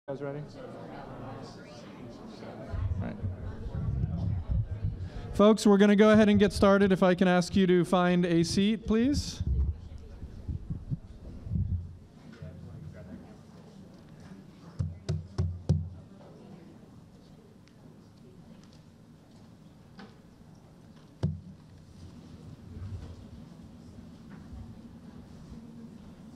Guys ready? All right. Folks, we're going to go ahead and get started. If I can ask you to find a seat, please.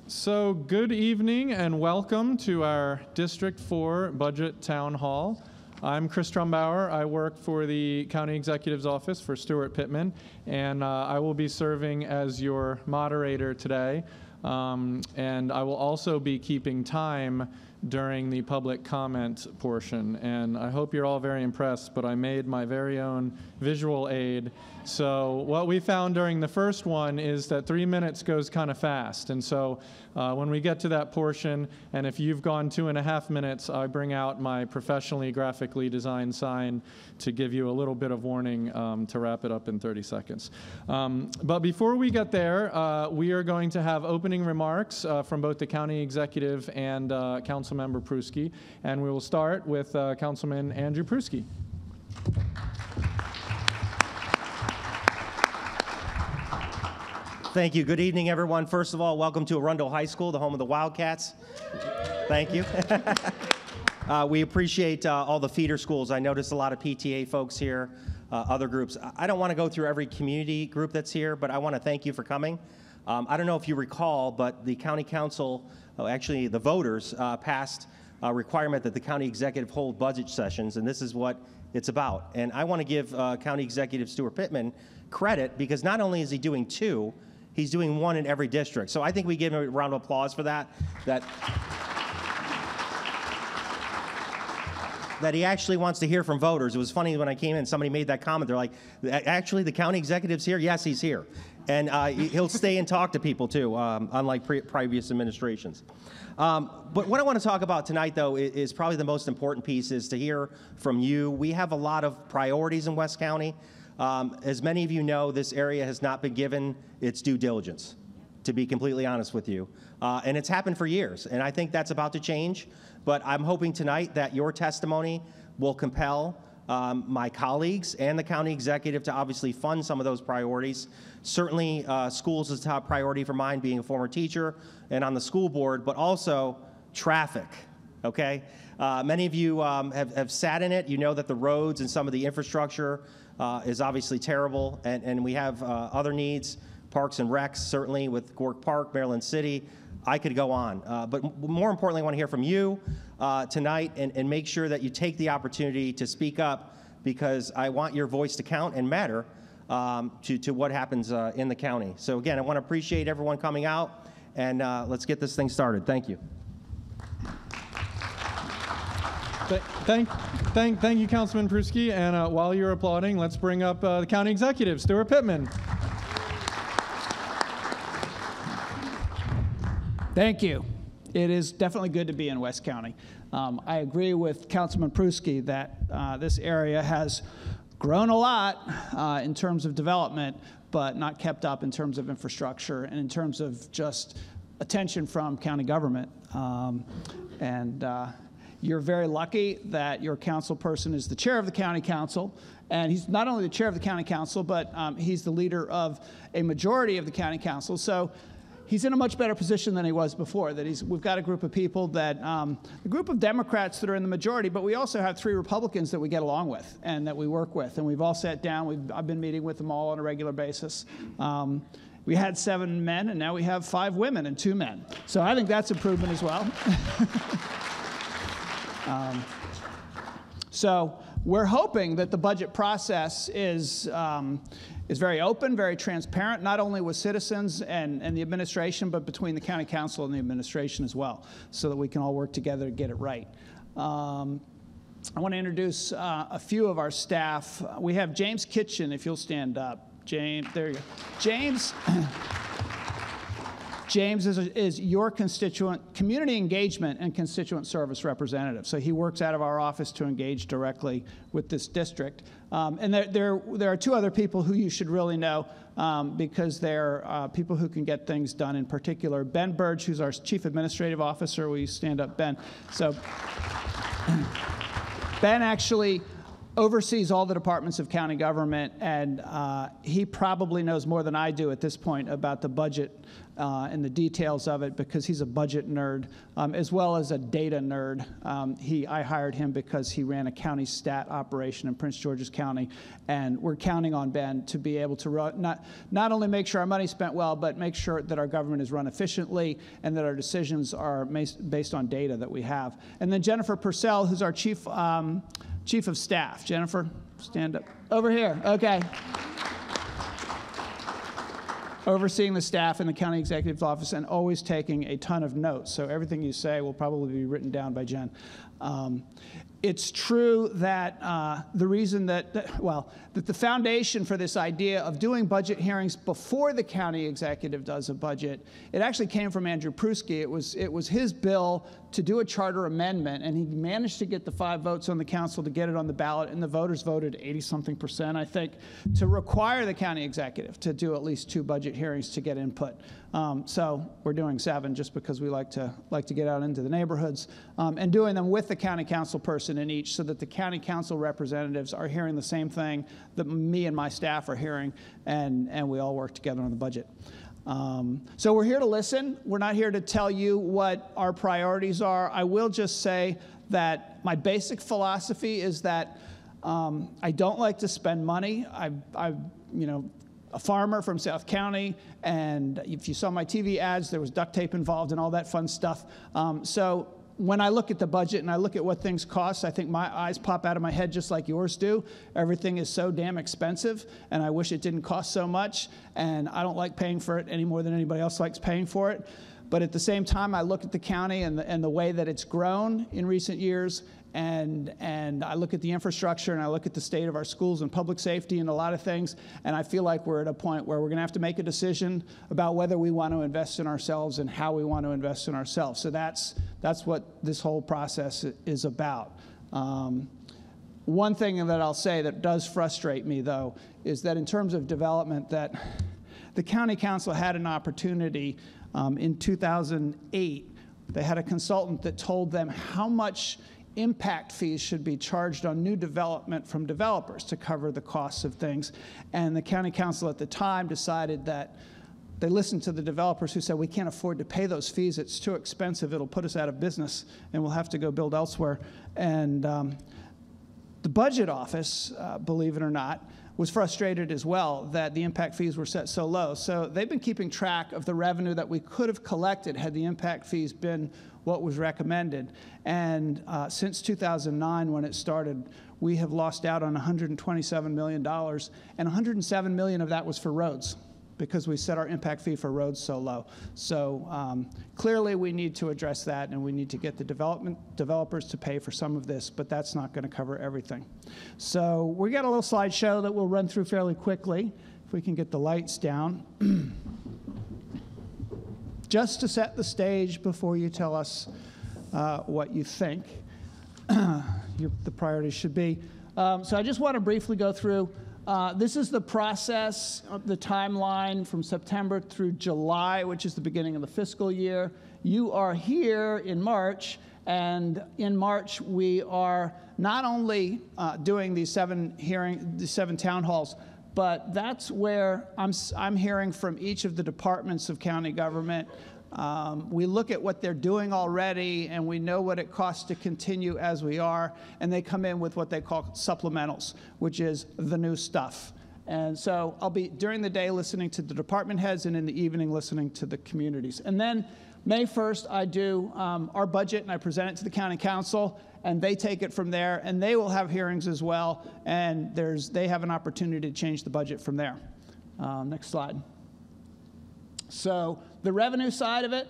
So good evening and welcome to our District 4 Budget Town Hall. I'm Chris Trumbauer. I work for the County Executive's Office for Stuart Pittman, and I will be serving as your moderator today. And I will also be keeping time during the public comment portion. And I hope you're all very impressed, but I made my very own visual aid. So what we found during the first one is that 3 minutes goes kind of fast. And so when we get to that portion, and if you've gone 2.5 minutes, I bring out my professionally graphically designed sign to give you a little bit of warning to wrap it up in 30 seconds. But before we get there, we are going to have opening remarks from both the County Executive and Councilmember Pruski. And we will start with Councilman Andrew Pruski. Thank you. Good evening, everyone. First of all, welcome to Arundel High School, the home of the Wildcats. Thank you. We appreciate all the feeder schools. I noticed a lot of PTA folks here, other groups. I don't want to go through every community group that's here, but I want to thank you for coming. I don't know if you recall, but the County Council, actually the voters, passed a requirement that the County Executive hold budget sessions, and this is what it's about. And I want to give County Executive Stuart Pittman credit, because not only is he doing two, he's doing one in every district. So I think we give him a round of applause for that he actually wants to hear from voters. It was funny when I came in, somebody made that comment. They're like, actually, the county executive's here? Yes, he's here. And he'll stay and talk to people, too, unlike previous administrations. But what I want to talk about tonight, though, is probably the most important piece, is to hear from you. We have a lot of priorities in West County. As many of you know, this area has not been given its due diligence, to be completely honest with you. And it's happened for years, and I think that's about to change. But I'm hoping tonight that your testimony will compel my colleagues and the county executive to obviously fund some of those priorities. Certainly, schools is a top priority for mine, being a former teacher and on the school board, but also traffic, okay? Many of you have sat in it. You know that the roads and some of the infrastructure is obviously terrible, and we have other needs, parks and recs, certainly with Gork Park, Maryland City. I could go on, but more importantly, I want to hear from you tonight, and make sure that you take the opportunity to speak up, because I want your voice to count and matter to what happens in the county. So again, I want to appreciate everyone coming out, and let's get this thing started. Thank you. Thank you, Councilman Pruski. And while you're applauding, let's bring up the County Executive, Stuart Pittman. Thank you. It is definitely good to be in West County. I agree with Councilman Pruski that this area has grown a lot in terms of development, but not kept up in terms of infrastructure and in terms of just attention from county government. You're very lucky that your council person is the chair of the county council, and he's not only the chair of the county council, but he's the leader of a majority of the county council. So he's in a much better position than he was before. We've got a group of people that, a group of Democrats that are in the majority, but we also have 3 Republicans that we get along with and that we work with, and we've all sat down. I've been meeting with them all on a regular basis. We had 7 men, and now we have 5 women and 2 men. So I think that's improvement as well. So we're hoping that the budget process is very open, very transparent, not only with citizens and the administration, but between the county council and the administration as well, so that we can all work together to get it right. I want to introduce a few of our staff. We have James Kitchen, if you'll stand up. James, there you go. James is your constituent, community engagement and constituent service representative. So he works out of our office to engage directly with this district. And there are 2 other people who you should really know because they're people who can get things done. In particular, Ben Burge, who's our Chief Administrative Officer. Will you stand up, Ben? So Ben actually oversees all the departments of county government, and he probably knows more than I do at this point about the budget and the details of it, because he's a budget nerd as well as a data nerd. I hired him because he ran a county stat operation in Prince George's County, and we're counting on Ben to be able to not only make sure our money's spent well, but make sure that our government is run efficiently and that our decisions are based on data that we have. And then Jennifer Purcell, who's our Chief of Staff. Jennifer, stand up. Over here, okay. Overseeing the staff in the county executive's office and always taking a ton of notes. So everything you say will probably be written down by Jen. It's true that the reason that the foundation for this idea of doing budget hearings before the county executive does a budget, it actually came from Andrew Pruski. It was his bill to do a charter amendment, and he managed to get the 5 votes on the council to get it on the ballot, and the voters voted 80-something%, I think, to require the county executive to do at least 2 budget hearings to get input. So we're doing 7 just because we like to get out into the neighborhoods and doing them with the county council person in each, so that the county council representatives are hearing the same thing that me and my staff are hearing, and we all work together on the budget. So we're here to listen. We're not here to tell you what our priorities are. I will just say that my basic philosophy is that I don't like to spend money. I'm a farmer from South County, and if you saw my TV ads, there was duct tape involved and all that fun stuff. So when I look at the budget and I look at what things cost, I think my eyes pop out of my head just like yours do. Everything is so damn expensive, and I wish it didn't cost so much, and I don't like paying for it any more than anybody else likes paying for it. But at the same time, I look at the county and the way that it's grown in recent years, and I look at the infrastructure, and I look at the state of our schools and public safety and a lot of things, and I feel like we're at a point where we're going to have to make a decision about whether we want to invest in ourselves and how we want to invest in ourselves. So that's what this whole process is about. One thing that I'll say that does frustrate me, though, is that in terms of development, that the county council had an opportunity in 2008. They had a consultant that told them how much impact fees should be charged on new development from developers to cover the costs of things. And the county council at the time decided that they listened to the developers who said, we can't afford to pay those fees. It's too expensive. It'll put us out of business, and we'll have to go build elsewhere. And the budget office, believe it or not, was frustrated as well that the impact fees were set so low. So they've been keeping track of the revenue that we could have collected had the impact fees been what was recommended. And since 2009, when it started, we have lost out on $127 million, and $107 million of that was for roads, because we set our impact fee for roads so low. So clearly we need to address that, and we need to get the developers to pay for some of this, but that's not going to cover everything. So we got a little slideshow that we'll run through fairly quickly, if we can get the lights down. Just to set the stage before you tell us what you think the priorities should be. So I just want to briefly go through. This is the process, the timeline from September through July, which is the beginning of the fiscal year. You are here in March, and in March we are not only doing these 7 town halls, but that's where I'm hearing from each of the departments of county government. We look at what they're doing already, and we know what it costs to continue as we are, and they come in with what they call supplementals, which is the new stuff. And so I'll be, during the day, listening to the department heads, and in the evening, listening to the communities. And then May 1st, I do our budget, and I present it to the county council, and they take it from there, and they will have hearings as well, and they have an opportunity to change the budget from there. Next slide. So the revenue side of it,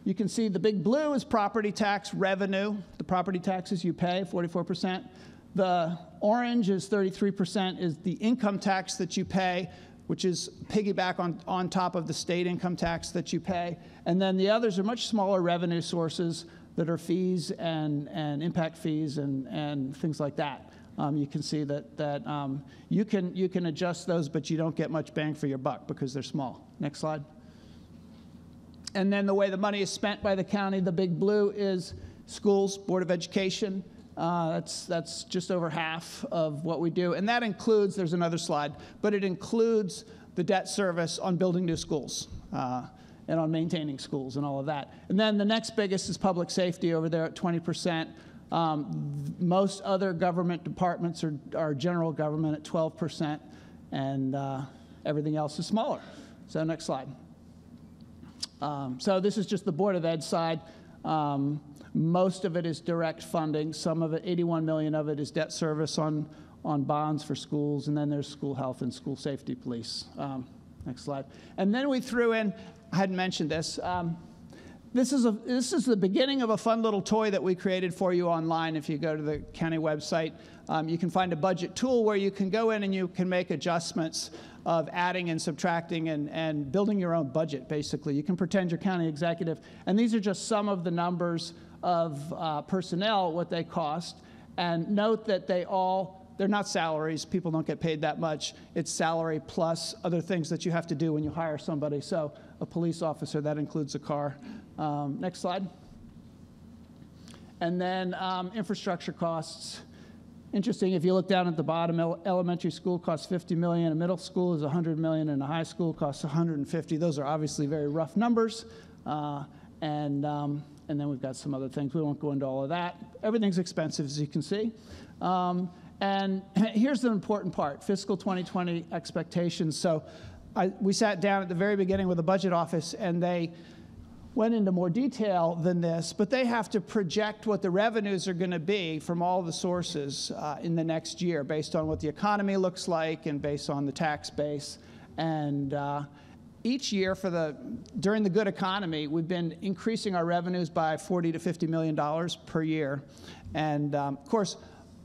you can see the big blue is property tax revenue, the property taxes you pay, 44%. The orange is 33%, is the income tax that you pay, which is piggyback on top of the state income tax that you pay. And then the others are much smaller revenue sources that are fees and impact fees and things like that. You can see that you can adjust those, but you don't get much bang for your buck because they're small. Next slide. And then the way the money is spent by the county, the big blue is schools, Board of Education, That's just over half of what we do. And that includes, there's another slide, but it includes the debt service on building new schools and on maintaining schools and all of that. And then the next biggest is public safety over there at 20%. Most other government departments are general government at 12%, and everything else is smaller. So next slide. So this is just the Board of Ed side. Most of it is direct funding. Some of it, 81 million of it, is debt service on bonds for schools, and then there's school health and school safety police. Next slide. And then we threw in, I hadn't mentioned this, this is the beginning of a fun little toy that we created for you online. If you go to the county website, you can find a budget tool where you can go in and you can make adjustments of adding and subtracting and building your own budget, basically. You can pretend you're county executive. And these are just some of the numbers of personnel, what they cost. And note that they're not salaries. People don't get paid that much. It's salary plus other things that you have to do when you hire somebody. So a police officer, that includes a car. Next slide. And then infrastructure costs. Interesting, if you look down at the bottom, elementary school costs $50 million, a middle school is $100 million, and a high school costs $150. Those are obviously very rough numbers. And then we've got some other things. We won't go into all of that. Everything's expensive, as you can see. And here's the important part, fiscal 2020 expectations. So we sat down at the very beginning with the budget office, and they went into more detail than this, but they have to project what the revenues are going to be from all the sources in the next year based on what the economy looks like and based on the tax base. And each year during the good economy, we've been increasing our revenues by $40 to $50 million per year. And of course,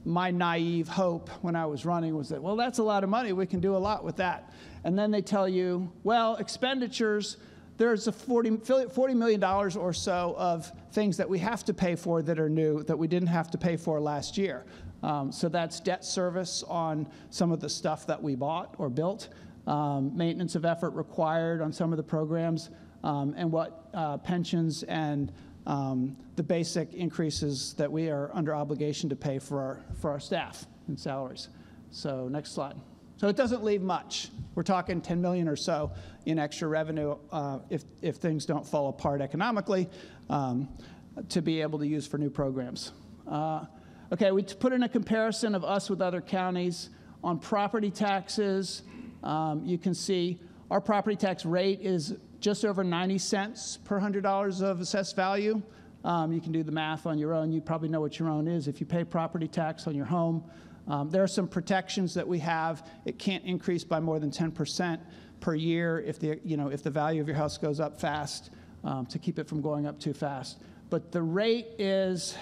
my naive hope when I was running was that, well, that's a lot of money. We can do a lot with that. And then they tell you, well, expenditures, there's a $40 million or so of things that we have to pay for that are new that we didn't have to pay for last year. So that's debt service on some of the stuff that we bought or built, maintenance of effort required on some of the programs, and what pensions and the basic increases that we are under obligation to pay for our staff and salaries. So next slide. So it doesn't leave much. We're talking 10 million or so in extra revenue if things don't fall apart economically to be able to use for new programs. Okay, we put in a comparison of us with other counties. On property taxes, you can see our property tax rate is just over 90 cents per $100 of assessed value. You can do the math on your own. You probably know what your own is if you pay property tax on your home. There are some protections that we have. It can't increase by more than 10% per year if the value of your house goes up fast, to keep it from going up too fast. But the rate is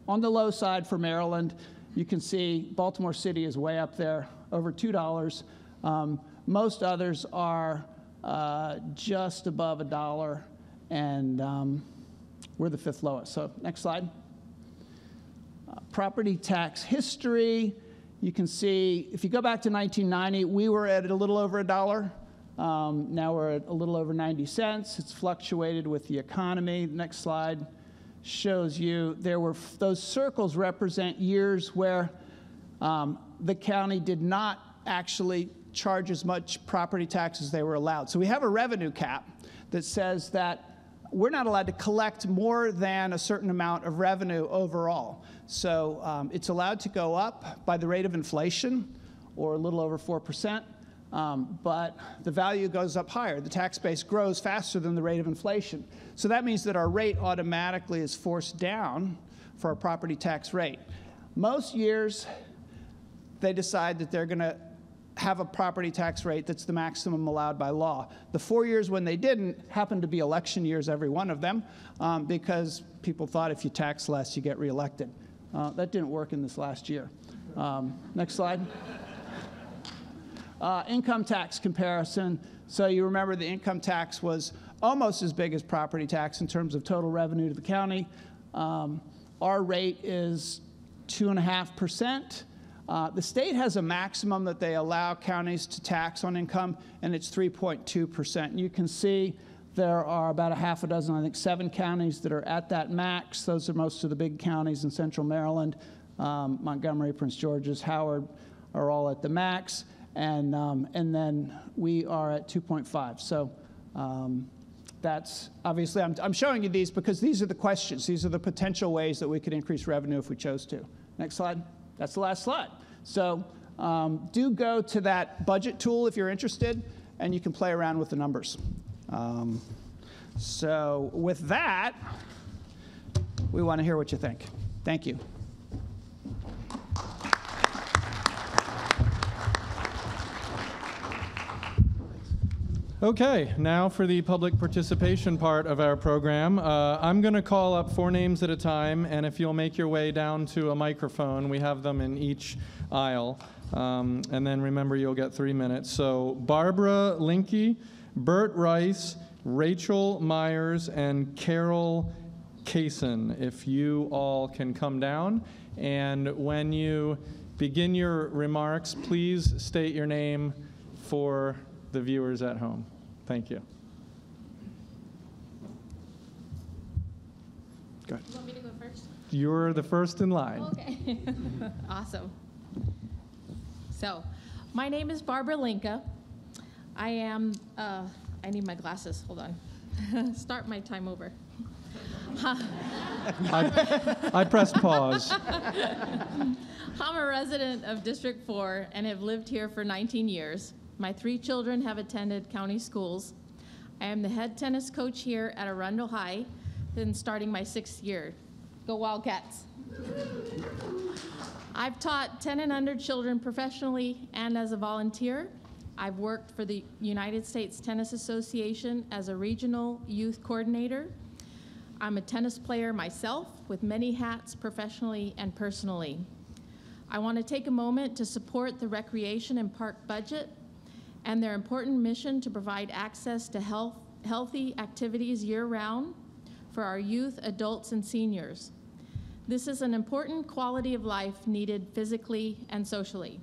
on the low side for Maryland. You can see Baltimore City is way up there, over $2. Most others are just above $1, and we're the fifth lowest. So next slide. Property tax history. You can see, if you go back to 1990, we were at a little over $1. Now we're at a little over 90 cents. It's fluctuated with the economy. Next slide shows you those circles represent years where the county did not actually charge as much property tax as they were allowed. So we have a revenue cap that says that we're not allowed to collect more than a certain amount of revenue overall. So it's allowed to go up by the rate of inflation, or a little over 4%, but the value goes up higher. The tax base grows faster than the rate of inflation. So that means that our rate automatically is forced down for our property tax rate. Most years, they decide that they're going to have a property tax rate that's the maximum allowed by law. The 4 years when they didn't happened to be election years, every one of them, because people thought if you tax less, you get reelected. That didn't work in this last year. Next slide. Income tax comparison. So you remember the income tax was almost as big as property tax in terms of total revenue to the county. Our rate is 2.5%. The state has a maximum that they allow counties to tax on income, and it's 3.2%. And you can see there are about a half a dozen, I think 7 counties that are at that max. Those are most of the big counties in central Maryland. Montgomery, Prince George's, Howard are all at the max, and then we are at 2.5. So that's obviously, I'm showing you these because these are the questions. These are the potential ways that we could increase revenue if we chose to. Next slide. That's the last slide. So do go to that budget tool if you're interested, and you can play around with the numbers. So with that, we want to hear what you think. Thank you. Okay, now for the public participation part of our program. I'm going to call up 4 names at a time, and if you'll make your way down to a microphone, we have them in each aisle. And then remember, you'll get 3 minutes. So Barbara Linke, Bert Rice, Rachel Myers, and Carol Kaysen, if you all can come down. And when you begin your remarks, please state your name for the viewers at home. Thank you. Go ahead. You want me to go first? You're the first in line. Okay. Awesome. So, my name is Barbara Linke. I am, I need my glasses. Hold on. Start my time over. I pressed pause. I'm a resident of District 4 and have lived here for 19 years. My 3 children have attended county schools. I am the head tennis coach here at Arundel High, then starting my 6th year. Go Wildcats. I've taught 10 and under children professionally and as a volunteer. I've worked for the United States Tennis Association as a regional youth coordinator. I'm a tennis player myself with many hats professionally and personally. I want to take a moment to support the recreation and park budget and their important mission to provide access to healthy activities year-round for our youth, adults, and seniors. This is an important quality of life needed physically and socially.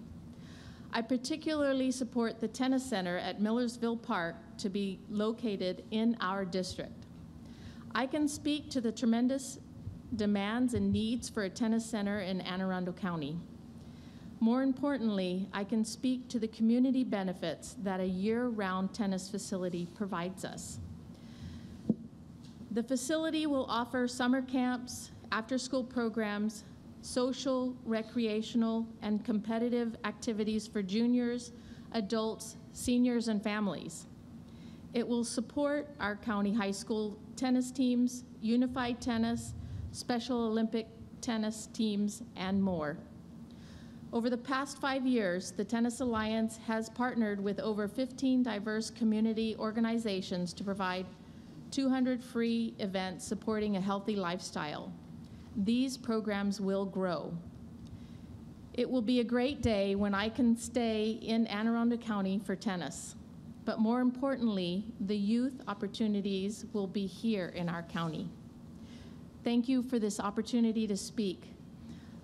I particularly support the tennis center at Millersville Park to be located in our district. I can speak to the tremendous demands and needs for a tennis center in Anne Arundel County. More importantly, I can speak to the community benefits that a year-round tennis facility provides us. The facility will offer summer camps, after-school programs, social, recreational, and competitive activities for juniors, adults, seniors, and families. It will support our county high school tennis teams, unified tennis, Special Olympic tennis teams, and more. Over the past 5 years, the Tennis Alliance has partnered with over 15 diverse community organizations to provide 200 free events supporting a healthy lifestyle. These programs will grow. It will be a great day when I can stay in Anne Arundel County for tennis. But more importantly, the youth opportunities will be here in our county. Thank you for this opportunity to speak.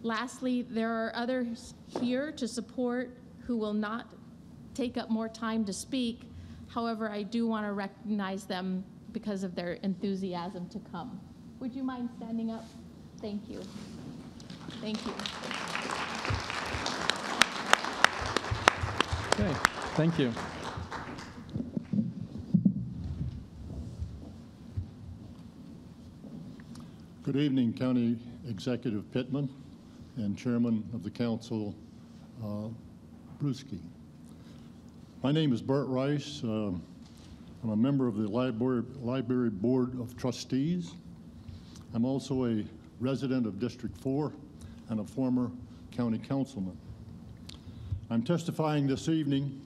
Lastly, there are others here to support who will not take up more time to speak. However, I do want to recognize them because of their enthusiasm to come. Would you mind standing up? Thank you. Thank you. Okay, thank you. Good evening, County Executive Pittman and Chairman of the Council, Brusky. My name is Bert Rice. I'm a member of the Library Board of Trustees. I'm also a resident of District 4 and a former county councilman. I'm testifying this evening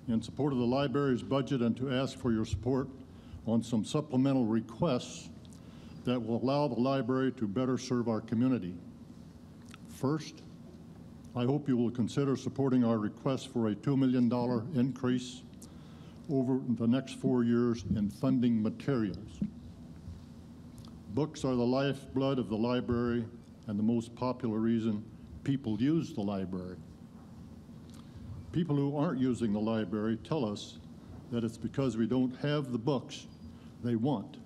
in support of the library's budget and to ask for your support on some supplemental requests that will allow the library to better serve our community. First, I hope you will consider supporting our request for a $2 million increase over the next 4 years in funding materials. Books are the lifeblood of the library and the most popular reason people use the library. People who aren't using the library tell us that it's because we don't have the books they want.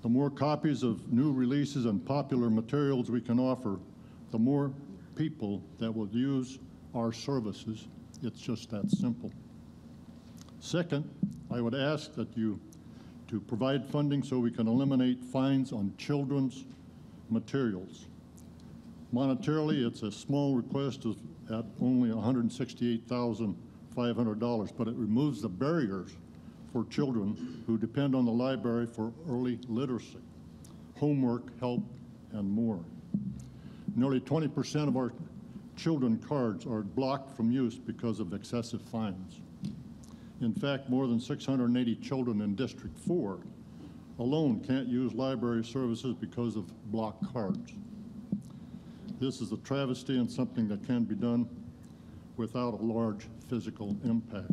The more copies of new releases and popular materials we can offer, the more people that will use our services. It's just that simple. Second, I would ask that you to provide funding so we can eliminate fines on children's materials. Monetarily, it's a small request at only $168,500, but it removes the barriers for children who depend on the library for early literacy, homework, help, and more. Nearly 20% of our children cards are blocked from use because of excessive fines. In fact, more than 680 children in District 4 alone can't use library services because of blocked cards. This is a travesty and something that can be done without a large physical impact.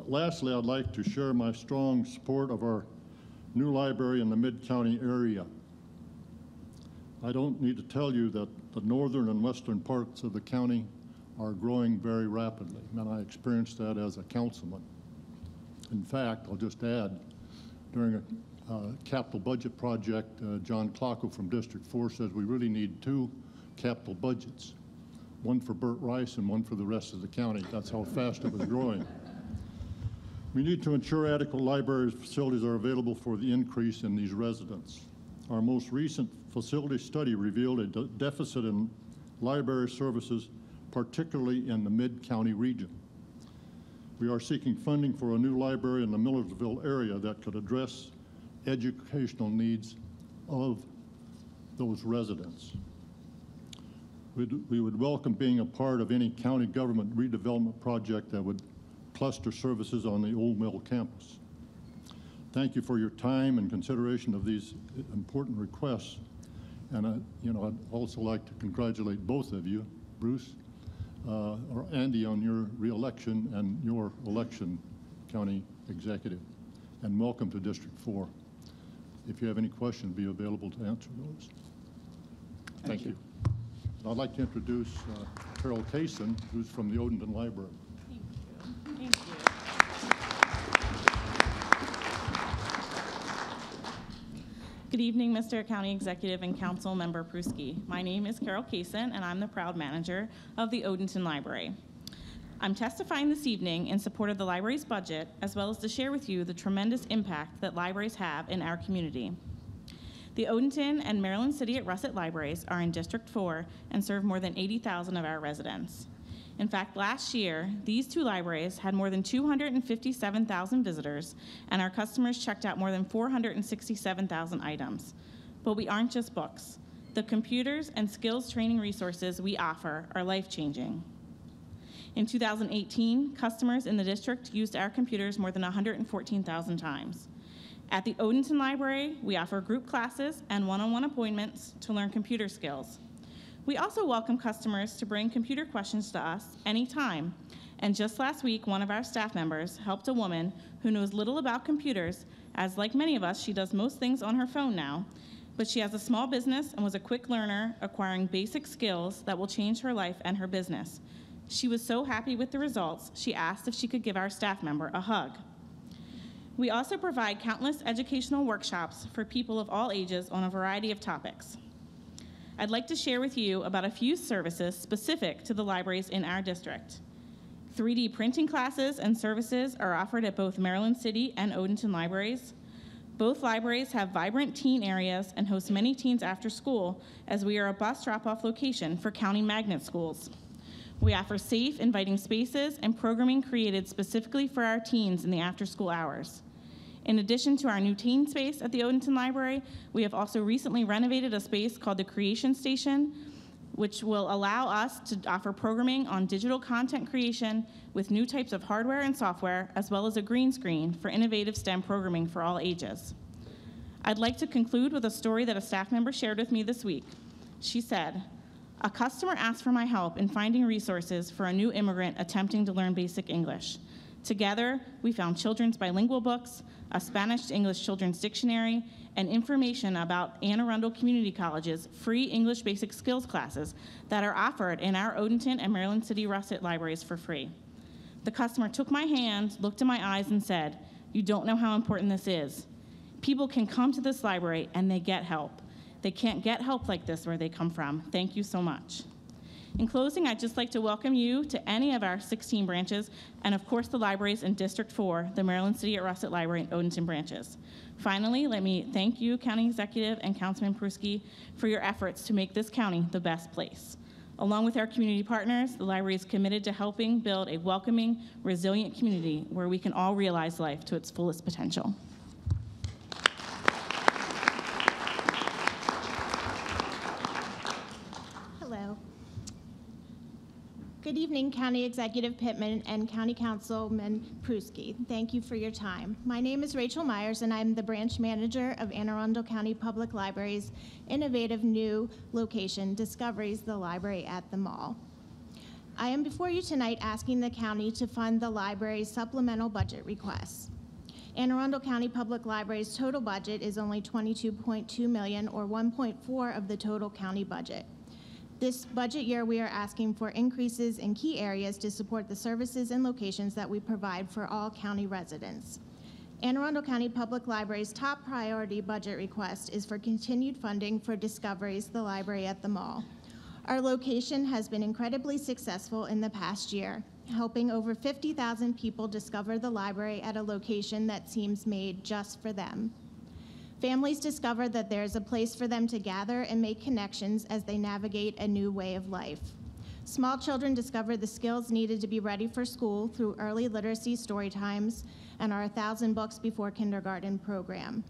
Lastly, I'd like to share my strong support of our new library in the Mid-County area. I don't need to tell you that the northern and western parts of the county are growing very rapidly, and I experienced that as a councilman. In fact, I'll just add, during a capital budget project, John Clocko from District 4 says we really need 2 capital budgets, one for Burt Rice and one for the rest of the county. That's how fast it was growing. We need to ensure adequate library facilities are available for the increase in these residents. Our most recent facility study revealed a deficit in library services, particularly in the Mid-County region. We are seeking funding for a new library in the Millersville area that could address educational needs of those residents. We would welcome being a part of any county government redevelopment project that would cluster services on the Old Mill campus. Thank you for your time and consideration of these important requests. And I'd also like to congratulate both of you, Bruce or Andy, on your re-election and your election, County Executive. And welcome to District 4. If you have any questions, be available to answer those. Thank you. And I'd like to introduce Carol Kaysen, who's from the Odenton Library. Thank you. Thank you. Good evening, Mr. County Executive and Council Member Pruski. My name is Carol Kaysen, and I'm the proud manager of the Odenton Library. I'm testifying this evening in support of the library's budget, as well as to share with you the tremendous impact that libraries have in our community. The Odenton and Maryland City at Russet libraries are in District 4 and serve more than 80,000 of our residents. In fact, last year, these 2 libraries had more than 257,000 visitors, and our customers checked out more than 467,000 items. But we aren't just books. The computers and skills training resources we offer are life-changing. In 2018, customers in the district used our computers more than 114,000 times. At the Odenton Library, we offer group classes and one-on-one appointments to learn computer skills. We also welcome customers to bring computer questions to us anytime. And just last week, one of our staff members helped a woman who knows little about computers, as like many of us, she does most things on her phone now, but she has a small business and was a quick learner, acquiring basic skills that will change her life and her business. She was so happy with the results, she asked if she could give our staff member a hug. We also provide countless educational workshops for people of all ages on a variety of topics. I'd like to share with you about a few services specific to the libraries in our district. 3D printing classes and services are offered at both Maryland City and Odenton libraries. Both libraries have vibrant teen areas and host many teens after school, as we are a bus drop-off location for county magnet schools. We offer safe, inviting spaces and programming created specifically for our teens in the after-school hours. In addition to our new teen space at the Odenton Library, we have also recently renovated a space called the Creation Station, which will allow us to offer programming on digital content creation with new types of hardware and software, as well as a green screen for innovative STEM programming for all ages. I'd like to conclude with a story that a staff member shared with me this week. She said, "A customer asked for my help in finding resources for a new immigrant attempting to learn basic English. Together, we found children's bilingual books, a Spanish to English children's dictionary, and information about Anne Arundel Community College's free English basic skills classes that are offered in our Odenton and Maryland City Russet libraries for free. The customer took my hand, looked in my eyes, and said, 'You don't know how important this is. People can come to this library and they get help. They can't get help like this where they come from. Thank you so much. In closing, I'd just like to welcome you to any of our 16 branches, and of course the libraries in District 4, the Maryland City at Russet Library and Odenton branches. Finally, let me thank you, County Executive and Councilman Pruski, for your efforts to make this county the best place. Along with our community partners, the library is committed to helping build a welcoming, resilient community where we can all realize life to its fullest potential. Hello. Good evening, County Executive Pittman and County Councilman Pruski. Thank you for your time. My name is Rachel Myers, and I'm the branch manager of Anne Arundel County Public Library's innovative new location, Discoveries, the Library at the Mall. I am before you tonight asking the county to fund the library's supplemental budget requests. Anne Arundel County Public Library's total budget is only $22.2 million, or 1.4 of the total county budget. This budget year, we are asking for increases in key areas to support the services and locations that we provide for all county residents. Anne Arundel County Public Library's top priority budget request is for continued funding for Discoveries, the Library at the Mall. Our location has been incredibly successful in the past year, helping over 50,000 people discover the library at a location that seems made just for them. Families discover that there is a place for them to gather and make connections as they navigate a new way of life. Small children discover the skills needed to be ready for school through early literacy story times and our 1,000 Books Before Kindergarten program.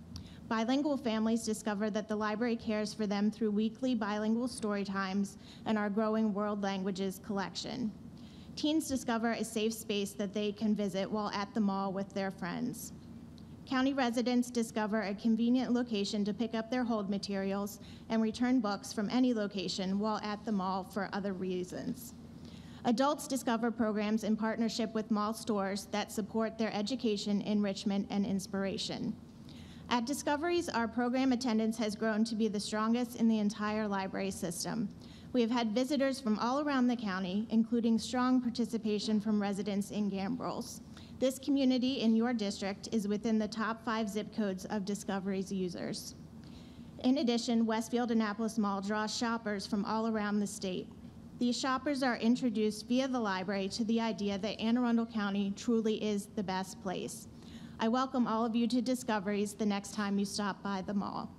Bilingual families discover that the library cares for them through weekly bilingual story times and our growing world languages collection. Teens discover a safe space that they can visit while at the mall with their friends. County residents discover a convenient location to pick up their hold materials and return books from any location while at the mall for other reasons. Adults discover programs in partnership with mall stores that support their education, enrichment, and inspiration. At Discoveries, our program attendance has grown to be the strongest in the entire library system. We have had visitors from all around the county, including strong participation from residents in Gambrills. This community in your district is within the top 5 zip codes of Discoveries users. In addition, Westfield Annapolis Mall draws shoppers from all around the state. These shoppers are introduced via the library to the idea that Anne Arundel County truly is the best place. I welcome all of you to Discoveries the next time you stop by the mall.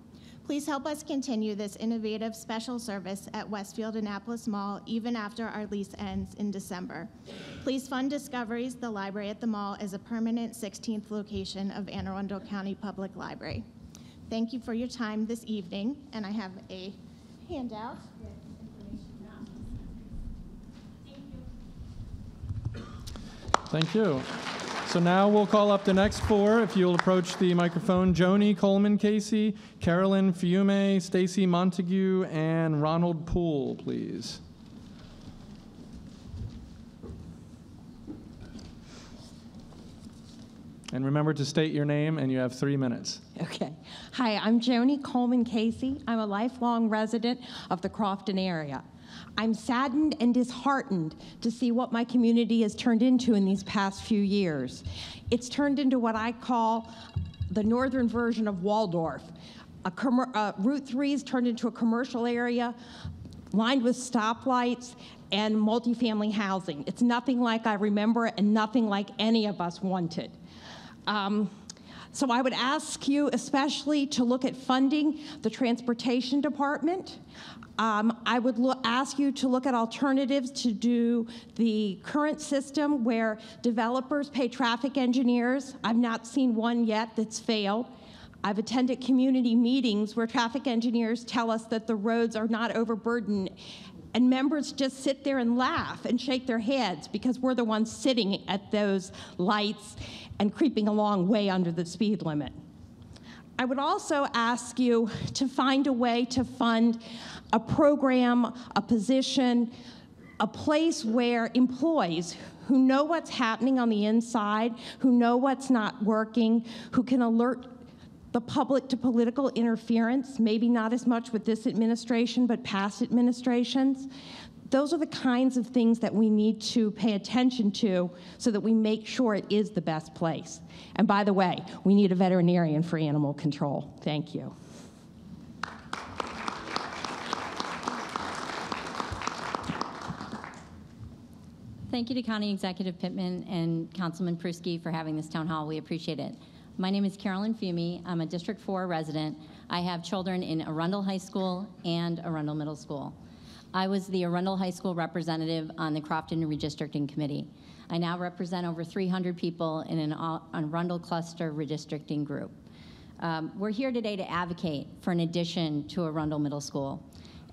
Please help us continue this innovative special service at Westfield Annapolis Mall even after our lease ends in December. Please fund Discoveries, the Library at the Mall, as a permanent 16th location of Anne Arundel County Public Library. Thank you for your time this evening, and I have a handout. Thank you. So now we'll call up the next 4. If you'll approach the microphone, Joni Coleman Casey, Carolyn Fiume, Stacy Montague, and Ronald Poole, please. And remember to state your name, and you have 3 minutes. Okay. Hi, I'm Joni Coleman Casey. I'm a lifelong resident of the Crofton area. I'm saddened and disheartened to see what my community has turned into in these past few years. It's turned into what I call the northern version of Waldorf. Route 3 has turned into a commercial area lined with stoplights and multifamily housing. It's nothing like I remember and nothing like any of us wanted. So I would ask you especially to look at funding the transportation department. I would ask you to look at alternatives to do the current system where developers pay traffic engineers. I've not seen one yet that's failed. I've attended community meetings where traffic engineers tell us that the roads are not overburdened, and members just sit there and laugh and shake their heads because we're the ones sitting at those lights and creeping along way under the speed limit. I would also ask you to find a way to fund a program, a position, a place where employees who know what's happening on the inside, who know what's not working, who can alert the public to political interference, maybe not as much with this administration, but past administrations. Those are the kinds of things that we need to pay attention to so that we make sure it is the best place. And by the way, we need a veterinarian for animal control. Thank you. Thank you to County Executive Pittman and Councilman Pruski for having this town hall. We appreciate it. My name is Carolyn Fumey. I'm a District 4 resident. I have children in Arundel High School and Arundel Middle School. I was the Arundel High School representative on the Crofton Redistricting Committee. I now represent over 300 people in an Arundel cluster redistricting group. We're here today to advocate for an addition to Arundel Middle School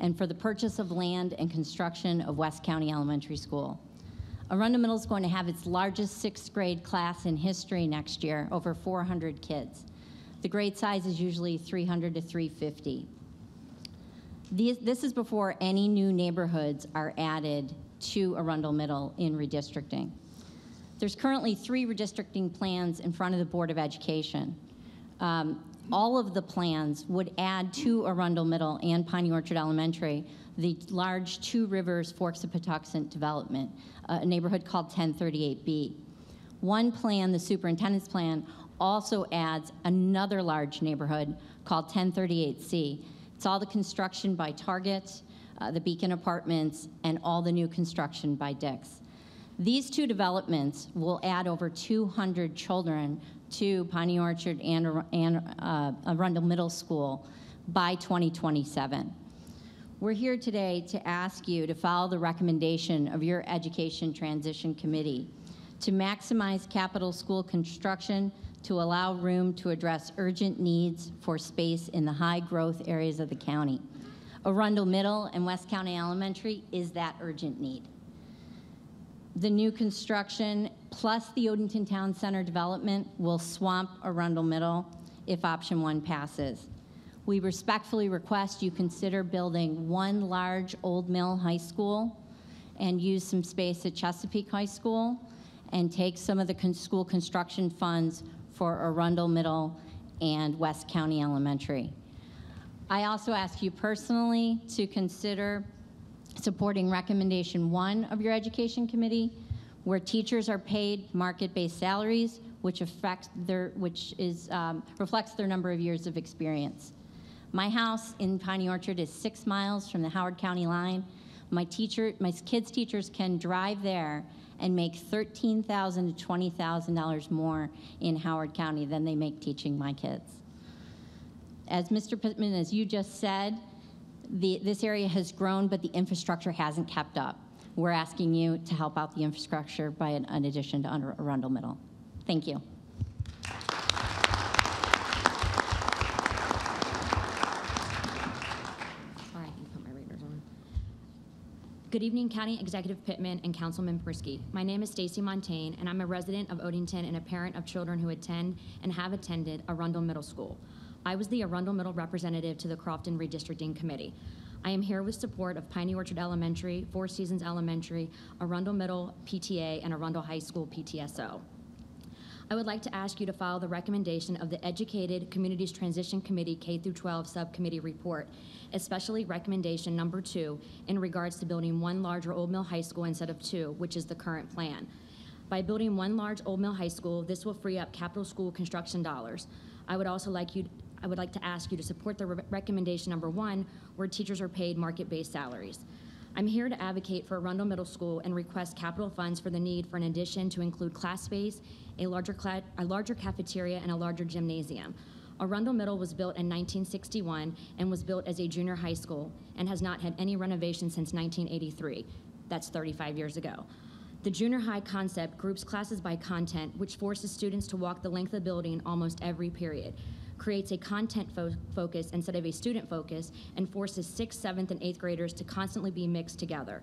and for the purchase of land and construction of West County Elementary School. Arundel Middle is going to have its largest 6th grade class in history next year, over 400 kids. The grade size is usually 300 to 350. This is before any new neighborhoods are added to Arundel Middle in redistricting. There's currently 3 redistricting plans in front of the Board of Education. All of the plans would add to Arundel Middle and Piney Orchard Elementary the large Two Rivers Forks of Patuxent development, a neighborhood called 1038B. One plan, the superintendent's plan, also adds another large neighborhood called 1038C. It's all the construction by Target, the Beacon Apartments, and all the new construction by Dick's. These 2 developments will add over 200 children to Piney Orchard and Arundel Middle School by 2027. We're here today to ask you to follow the recommendation of your Education Transition Committee to maximize capital school construction to allow room to address urgent needs for space in the high growth areas of the county. Arundel Middle and West County Elementary is that urgent need. The new construction plus the Odenton Town Center development will swamp Arundel Middle if option 1 passes. We respectfully request you consider building 1 large Old Mill High School and use some space at Chesapeake High School and take some of the school construction funds for Arundel Middle and West County Elementary. I also ask you personally to consider supporting recommendation 1 of your Education Committee, where teachers are paid market-based salaries, which reflects their number of years of experience. My house in Piney Orchard is 6 miles from the Howard County line. My kids' teachers can drive there and make $13,000 to $20,000 more in Howard County than they make teaching my kids. As Mr. Pittman, as you just said, this area has grown, but the infrastructure hasn't kept up. We're asking you to help out the infrastructure by an addition to Arundel Middle. Thank you. Good evening, County Executive Pittman and Councilman Pruski. My name is Stacy Montaigne, and I'm a resident of Odenton and a parent of children who attend and have attended Arundel Middle School. I was the Arundel Middle representative to the Crofton Redistricting Committee. I am here with support of Piney Orchard Elementary, Four Seasons Elementary, Arundel Middle PTA, and Arundel High School PTSO. I would like to ask you to follow the recommendation of the Educated Communities Transition Committee K-12 Subcommittee report, especially recommendation number 2 in regards to building 1 larger Old Mill High School instead of 2, which is the current plan. By building 1 large Old Mill High School, this will free up capital school construction dollars. I would like to ask you to support the recommendation number 1, where teachers are paid market-based salaries. I'm here to advocate for Arundel Middle School and request capital funds for the need for an addition to include class space, a larger cafeteria, and a larger gymnasium. Arundel Middle was built in 1961 and was built as a junior high school and has not had any renovation since 1983. That's 35 years ago. The junior high concept groups classes by content, which forces students to walk the length of the building almost every period, creates a content focus instead of a student focus, and forces 6th, 7th, and 8th graders to constantly be mixed together.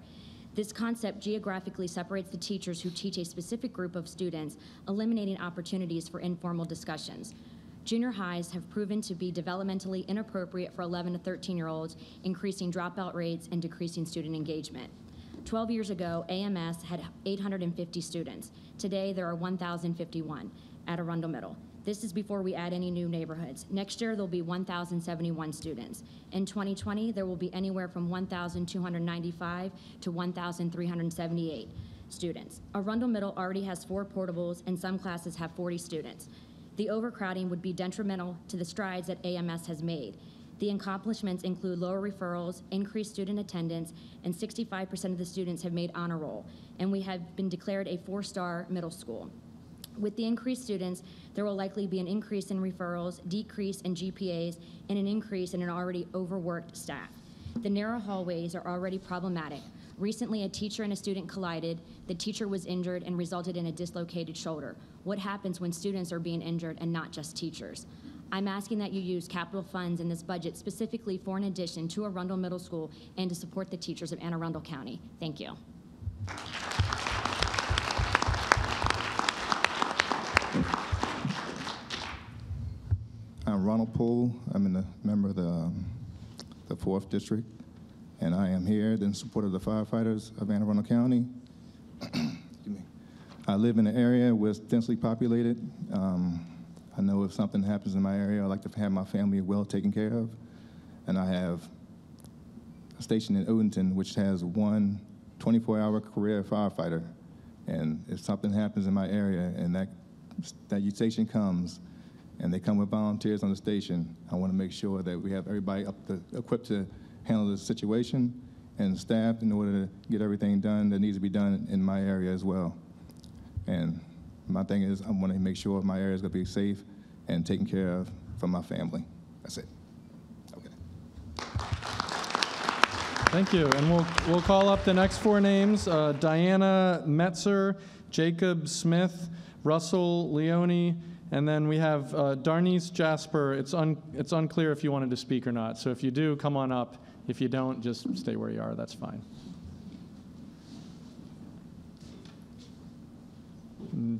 This concept geographically separates the teachers who teach a specific group of students, eliminating opportunities for informal discussions. Junior highs have proven to be developmentally inappropriate for 11 to 13-year-olds, increasing dropout rates and decreasing student engagement. 12 years ago, AMS had 850 students. Today, there are 1,051 at Arundel Middle. This is before we add any new neighborhoods. Next year, there'll be 1,071 students. In 2020, there will be anywhere from 1,295 to 1,378 students. Arundel Middle already has 4 portables, and some classes have 40 students. The overcrowding would be detrimental to the strides that AMS has made. The accomplishments include lower referrals, increased student attendance, and 65% of the students have made honor roll, and we have been declared a 4-star middle school. With the increased students, there will likely be an increase in referrals, decrease in GPAs, and an increase in an already overworked staff. The narrow hallways are already problematic. Recently, a teacher and a student collided. The teacher was injured and resulted in a dislocated shoulder. What happens when students are being injured and not just teachers? I'm asking that you use capital funds in this budget specifically for an addition to Arundel Middle School and to support the teachers of Anne Arundel County. Thank you. I'm Ronald Poole. I'm a member of the 4th District, and I am here in support of the firefighters of Anne Arundel County. Excuse me. I live in an area where it's densely populated. I know if something happens in my area, I like to have my family well taken care of. And I have a station in Odenton, which has one 24-hour career firefighter. And if something happens in my area and that station comes, and they come with volunteers on the station, I want to make sure that we have everybody equipped to handle the situation and staffed in order to get everything done that needs to be done in my area as well. And my thing is, I want to make sure my area is going to be safe and taken care of for my family. That's it. Okay. Thank you. And we'll call up the next 4 names: Diana Metzer, Jacob Smith, Russell Leone, and then we have Darnice Jasper. It's unclear if you wanted to speak or not. So if you do, come on up. If you don't, just stay where you are. That's fine.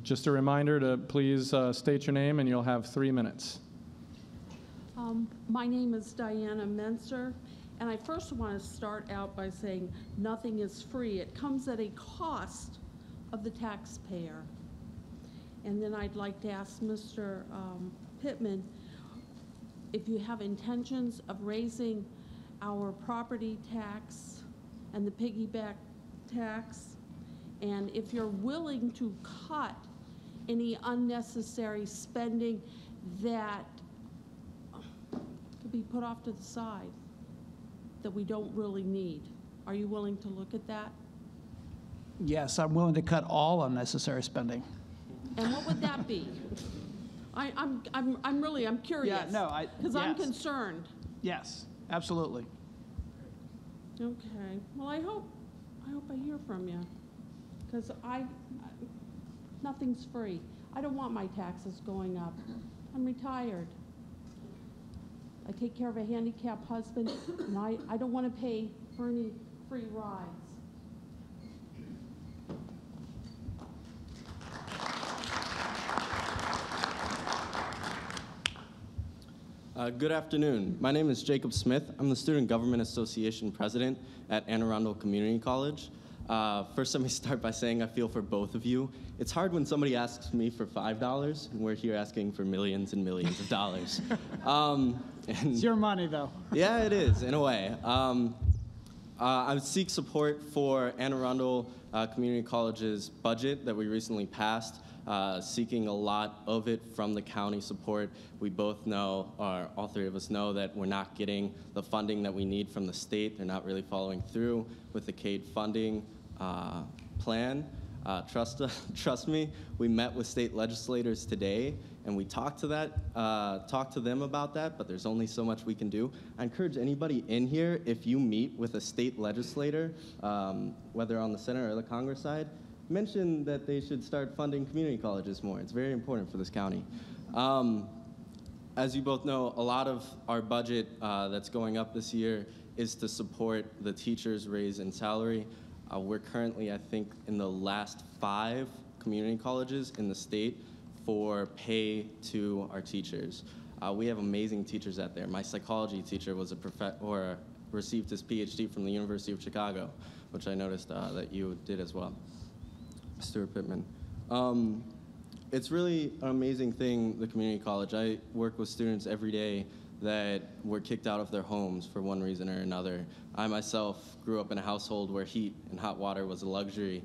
Just a reminder to please state your name, and you'll have 3 minutes. My name is Diana Menser, and I first want to start out by saying nothing is free. It comes at a cost of the taxpayer. And then I'd like to ask Mr. Pittman if you have intentions of raising our property tax and the piggyback tax, and if you're willing to cut any unnecessary spending that could be put off to the side that we don't really need. Are you willing to look at that? Yes, I'm willing to cut all unnecessary spending. And what would that be? I'm curious. Yeah, no, because I'm concerned. Yes, absolutely. Okay. Well, I hope I hear from you, because nothing's free. I don't want my taxes going up. I'm retired. I take care of a handicapped husband, and I don't want to pay for any free rides. Good afternoon. My name is Jacob Smith. I'm the Student Government Association President at Anne Arundel Community College. First, let me start by saying I feel for both of you. It's hard when somebody asks me for $5, and we're here asking for millions and millions of dollars. It's your money, though. Yeah, it is, in a way. I seek support for Anne Arundel Community College's budget that we recently passed. Seeking a lot of it from the county support. We both know, or all 3 of us know, that we're not getting the funding that we need from the state. They're not really following through with the CADE funding plan. Trust me, we met with state legislators today, and we talked to them about that, but there's only so much we can do. I encourage anybody in here, if you meet with a state legislator, whether on the Senate or the Congress side, mention that they should start funding community colleges more. It's very important for this county. As you both know, a lot of our budget that's going up this year is to support the teachers' raise in salary. We're currently, I think, in the last 5 community colleges in the state for pay to our teachers. We have amazing teachers out there. My psychology teacher was received his PhD from the University of Chicago, which I noticed that you did as well. Stuart Pittman. It's really an amazing thing, the community college. I work with students every day that were kicked out of their homes for one reason or another. I myself grew up in a household where heat and hot water was a luxury.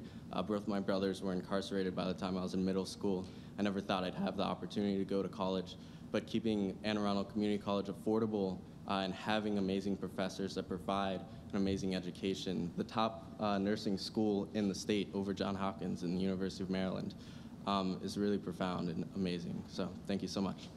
Both my brothers were incarcerated by the time I was in middle school. I never thought I'd have the opportunity to go to college, but keeping Anne Arundel Community College affordable and having amazing professors that provide an amazing education. The top nursing school in the state over Johns Hopkins and the University of Maryland is really profound and amazing. So thank you so much.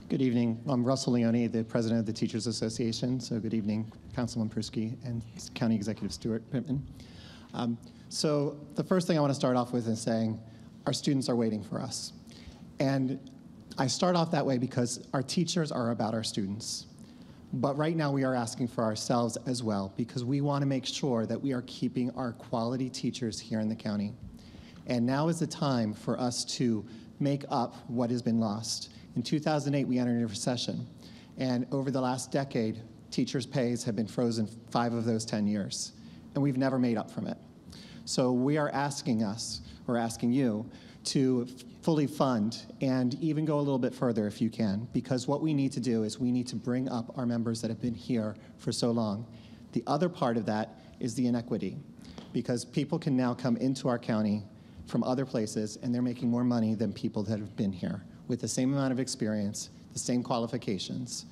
Good evening. I'm Russell Leone, the president of the Teachers Association. So good evening, Councilman Prusky and County Executive Stuart Pittman. So the first thing I want to start off with is saying our students are waiting for us. And I start off that way because our teachers are about our students. But right now we are asking for ourselves as well, because we want to make sure that we are keeping our quality teachers here in the county. And now is the time for us to make up what has been lost. In 2008, we entered a recession. And over the last decade, teachers' pays have been frozen 5 of those 10 years. And we've never made up from it. So we are asking you to fully fund and even go a little bit further if you can, because what we need to do is we need to bring up our members that have been here for so long. The other part of that is the inequity, because people can now come into our county from other places and they're making more money than people that have been here with the same amount of experience, the same qualifications.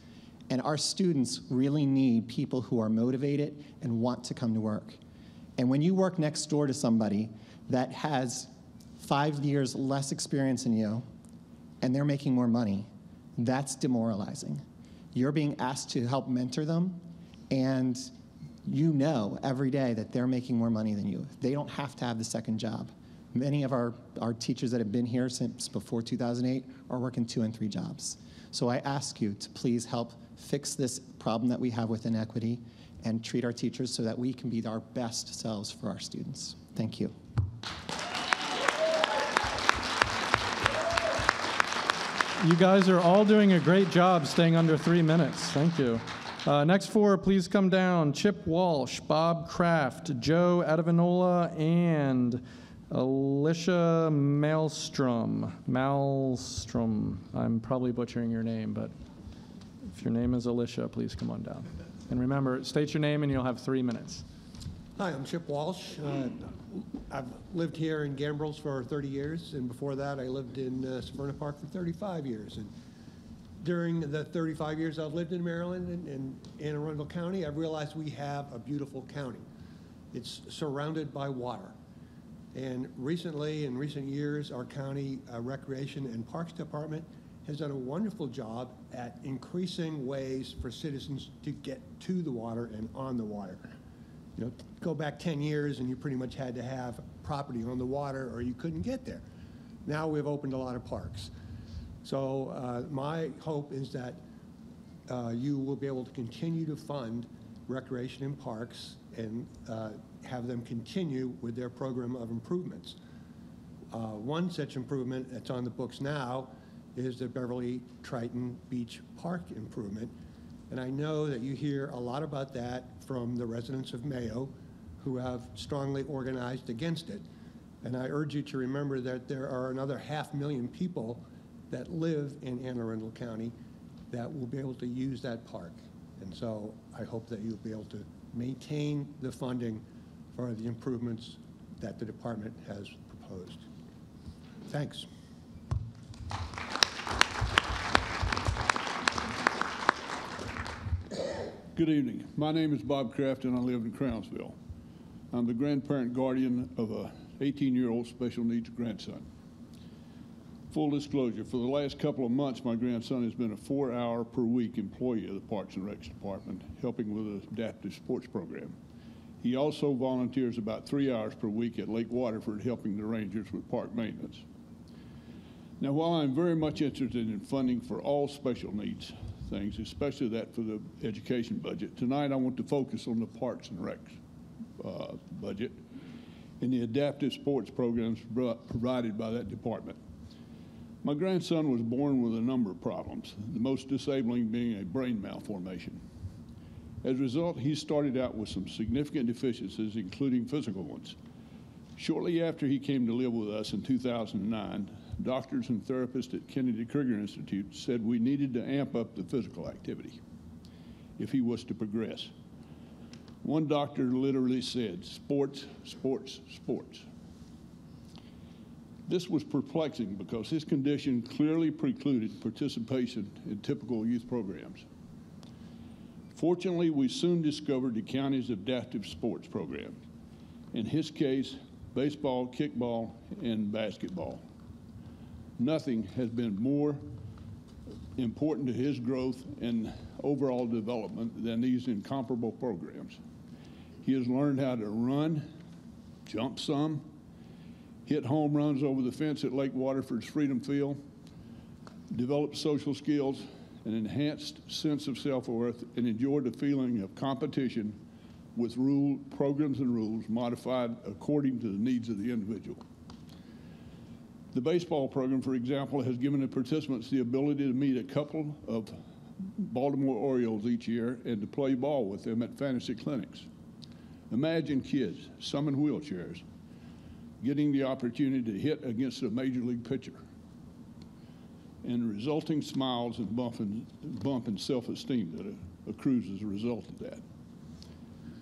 And our students really need people who are motivated and want to come to work. And when you work next door to somebody that has 5 years less experience than you, and they're making more money, that's demoralizing. You're being asked to help mentor them, and you know every day that they're making more money than you. They don't have to have the second job. Many of our teachers that have been here since before 2008 are working 2 and 3 jobs. So I ask you to please help fix this problem that we have with inequity and treat our teachers so that we can be our best selves for our students. Thank you. You guys are all doing a great job staying under 3 minutes. Thank you. Next 4, please come down. Chip Walsh, Bob Kraft, Joe Adavanola, and Alicia Maelstrom. I'm probably butchering your name, but if your name is Alicia, please come on down. And remember, state your name and you'll have 3 minutes. Hi, I'm Chip Walsh. I've lived here in Gambrills for 30 years, and before that I lived in Severna Park for 35 years. And during the 35 years I've lived in Maryland and in Arundel County, I've realized we have a beautiful county. It's surrounded by water. And recently, in recent years, our county Recreation and Parks Department has done a wonderful job at increasing ways for citizens to get to the water and on the water. You know, go back 10 years and you pretty much had to have property on the water or you couldn't get there. Now we've opened a lot of parks. So my hope is that you will be able to continue to fund recreation and parks and have them continue with their program of improvements. One such improvement that's on the books now is the Beverly Triton Beach Park improvement. And I know that you hear a lot about that from the residents of Mayo who have strongly organized against it. And I urge you to remember that there are another 500,000 people that live in Anne Arundel County that will be able to use that park. And so I hope that you'll be able to maintain the funding for the improvements that the department has proposed. Thanks. Good evening. My name is Bob Kraft and I live in Crownsville. I'm the grandparent guardian of a 18-year-old special needs grandson. Full disclosure, for the last couple of months, my grandson has been a 4-hour per week employee of the Parks and Recs Department, helping with the adaptive sports program. He also volunteers about 3 hours per week at Lake Waterford, helping the Rangers with park maintenance. Now, while I'm very much interested in funding for all special needs things, especially that for the education budget, tonight I want to focus on the Parks and Recs budget and the adaptive sports programs provided by that department. My grandson was born with a number of problems, the most disabling being a brain malformation. As a result, he started out with some significant deficiencies, including physical ones. Shortly after he came to live with us in 2009, doctors and therapists at Kennedy Krieger Institute said we needed to amp up the physical activity if he was to progress. One doctor literally said, sports, sports, sports. This was perplexing because his condition clearly precluded participation in typical youth programs. Fortunately, we soon discovered the county's adaptive sports program. In his case, baseball, kickball, and basketball. Nothing has been more important to his growth and overall development than these incomparable programs. He has learned how to run, jump some, hit home runs over the fence at Lake Waterford's Freedom Field, developed social skills, an enhanced sense of self-worth, and enjoyed the feeling of competition with programs and rules modified according to the needs of the individual. The baseball program, for example, has given the participants the ability to meet a couple of Baltimore Orioles each year and to play ball with them at fantasy clinics. Imagine kids, some in wheelchairs, getting the opportunity to hit against a major league pitcher, and resulting smiles and bump in self-esteem that accrues as a result of that.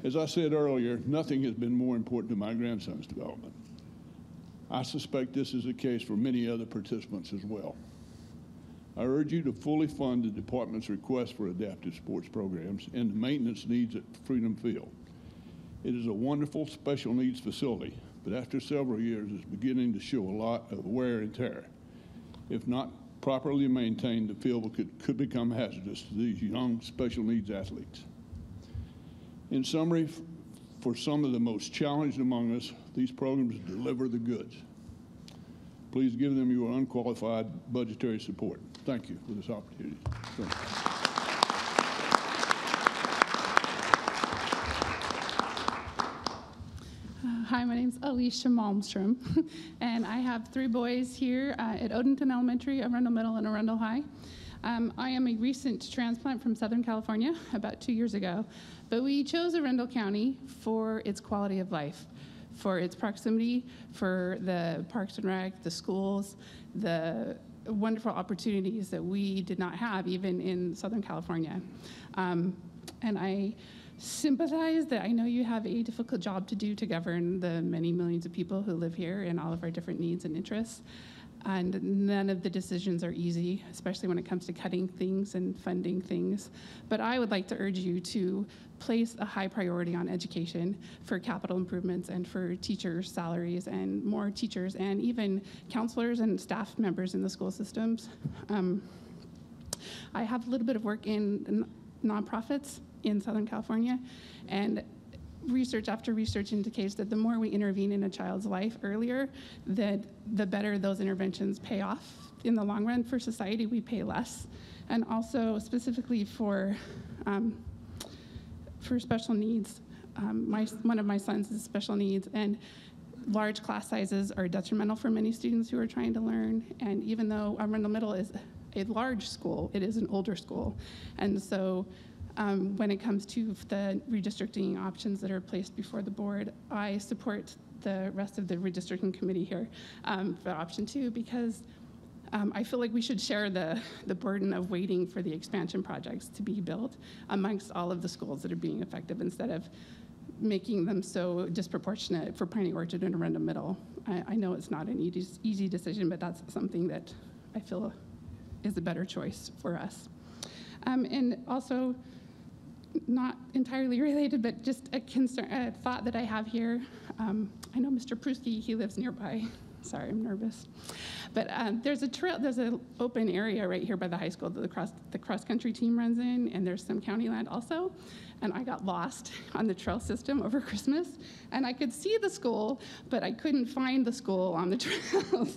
As I said earlier, nothing has been more important to my grandson's development. I suspect this is the case for many other participants as well. I urge you to fully fund the department's request for adaptive sports programs and the maintenance needs at Freedom Field. It is a wonderful special needs facility, but after several years is beginning to show a lot of wear and tear. If not properly maintained, the field could become hazardous to these young special needs athletes. In summary, for some of the most challenged among us, these programs deliver the goods. Please give them your unqualified budgetary support. Thank you for this opportunity. Thank you. Hi, my name is Alicia Malmstrom, and I have 3 boys here at Odenton Elementary, Arundel Middle, and Arundel High. I am a recent transplant from Southern California about 2 years ago, but we chose Arundel County for its quality of life, for its proximity, for the Parks and Rec, the schools, the wonderful opportunities that we did not have even in Southern California. And I sympathize that I know you have a difficult job to do to govern the many millions of people who live here and all of our different needs and interests. And none of the decisions are easy, especially when it comes to cutting things and funding things. But I would like to urge you to place a high priority on education for capital improvements and for teachers' salaries and more teachers and even counselors and staff members in the school systems. I have a little bit of work in nonprofits in Southern California, and research after research indicates that the more we intervene in a child's life earlier, that the better those interventions pay off. In the long run, for society, we pay less. And also specifically for special needs. One of my sons is special needs, and large class sizes are detrimental for many students who are trying to learn. And even though Arundel Middle is a large school, it is an older school. And so when it comes to the redistricting options that are placed before the board, I support the rest of the redistricting committee here for option 2, because I feel like we should share the burden of waiting for the expansion projects to be built amongst all of the schools that are being affected, instead of making them so disproportionate for Piney Orchard and Arundel Middle. I know it's not an easy decision, but that's something that I feel is a better choice for us. And also, not entirely related, but just a thought that I have here. I know Mr. Pruski, he lives nearby. Sorry, I'm nervous. But there's a trail, there's an open area right here by the high school that the cross-country team runs in, and there's some county land also. And I got lost on the trail system over Christmas, and I could see the school, but I couldn't find the school on the trails.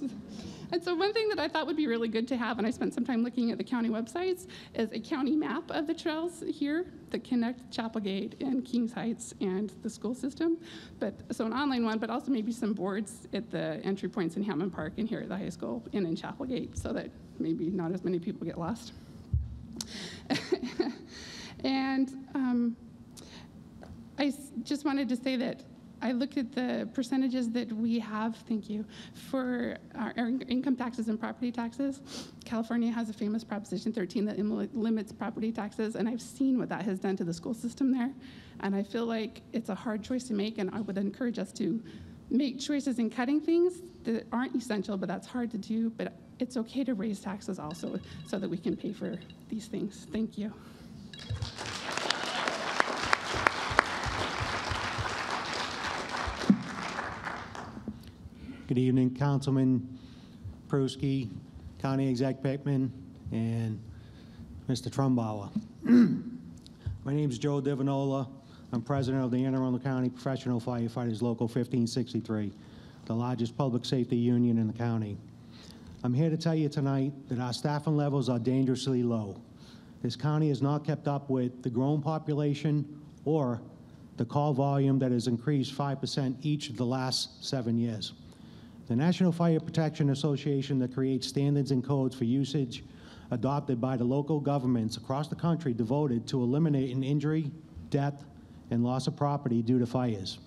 And so one thing that I thought would be really good to have, and I spent some time looking at the county websites, is a county map of the trails here that connect Chapelgate and Kings Heights and the school system. So an online one, but also maybe some boards at the entry points in Hammond Park and here at the high school and in Chapelgate, so that maybe not as many people get lost. And I just wanted to say that I looked at the percentages that we have, thank you, for our income taxes and property taxes. California has a famous Proposition 13 that limits property taxes, and I've seen what that has done to the school system there. And I feel like it's a hard choice to make, and I would encourage us to make choices in cutting things that aren't essential, but that's hard to do. But it's okay to raise taxes also so that we can pay for these things. Thank you. Good evening, Councilman Pruski, County Exec Pittman, and Mr. Trumbauer. My name is Joe Divinola. I'm president of the Anne Arundel County Professional Firefighters Local 1563, the largest public safety union in the county. I'm here to tell you tonight that our staffing levels are dangerously low. This county has not kept up with the growing population or the call volume that has increased 5% each of the last 7 years. The National Fire Protection Association, that creates standards and codes for usage adopted by the local governments across the country, devoted to eliminating injury, death, and loss of property due to fires.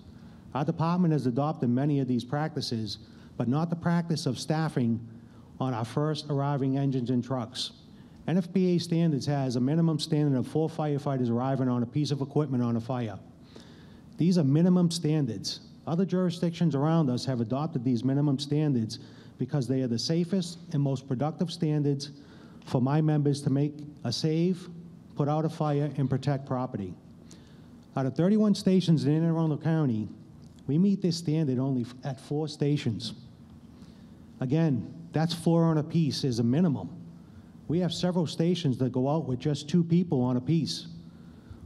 Our department has adopted many of these practices, but not the practice of staffing on our first arriving engines and trucks. NFPA standards has a minimum standard of 4 firefighters arriving on a piece of equipment on a fire. These are minimum standards. Other jurisdictions around us have adopted these minimum standards because they are the safest and most productive standards for my members to make a save, put out a fire, and protect property. Out of 31 stations in Anne Arundel County, we meet this standard only at 4 stations. Again, that's 4 on a piece is a minimum. We have several stations that go out with just 2 people on a piece.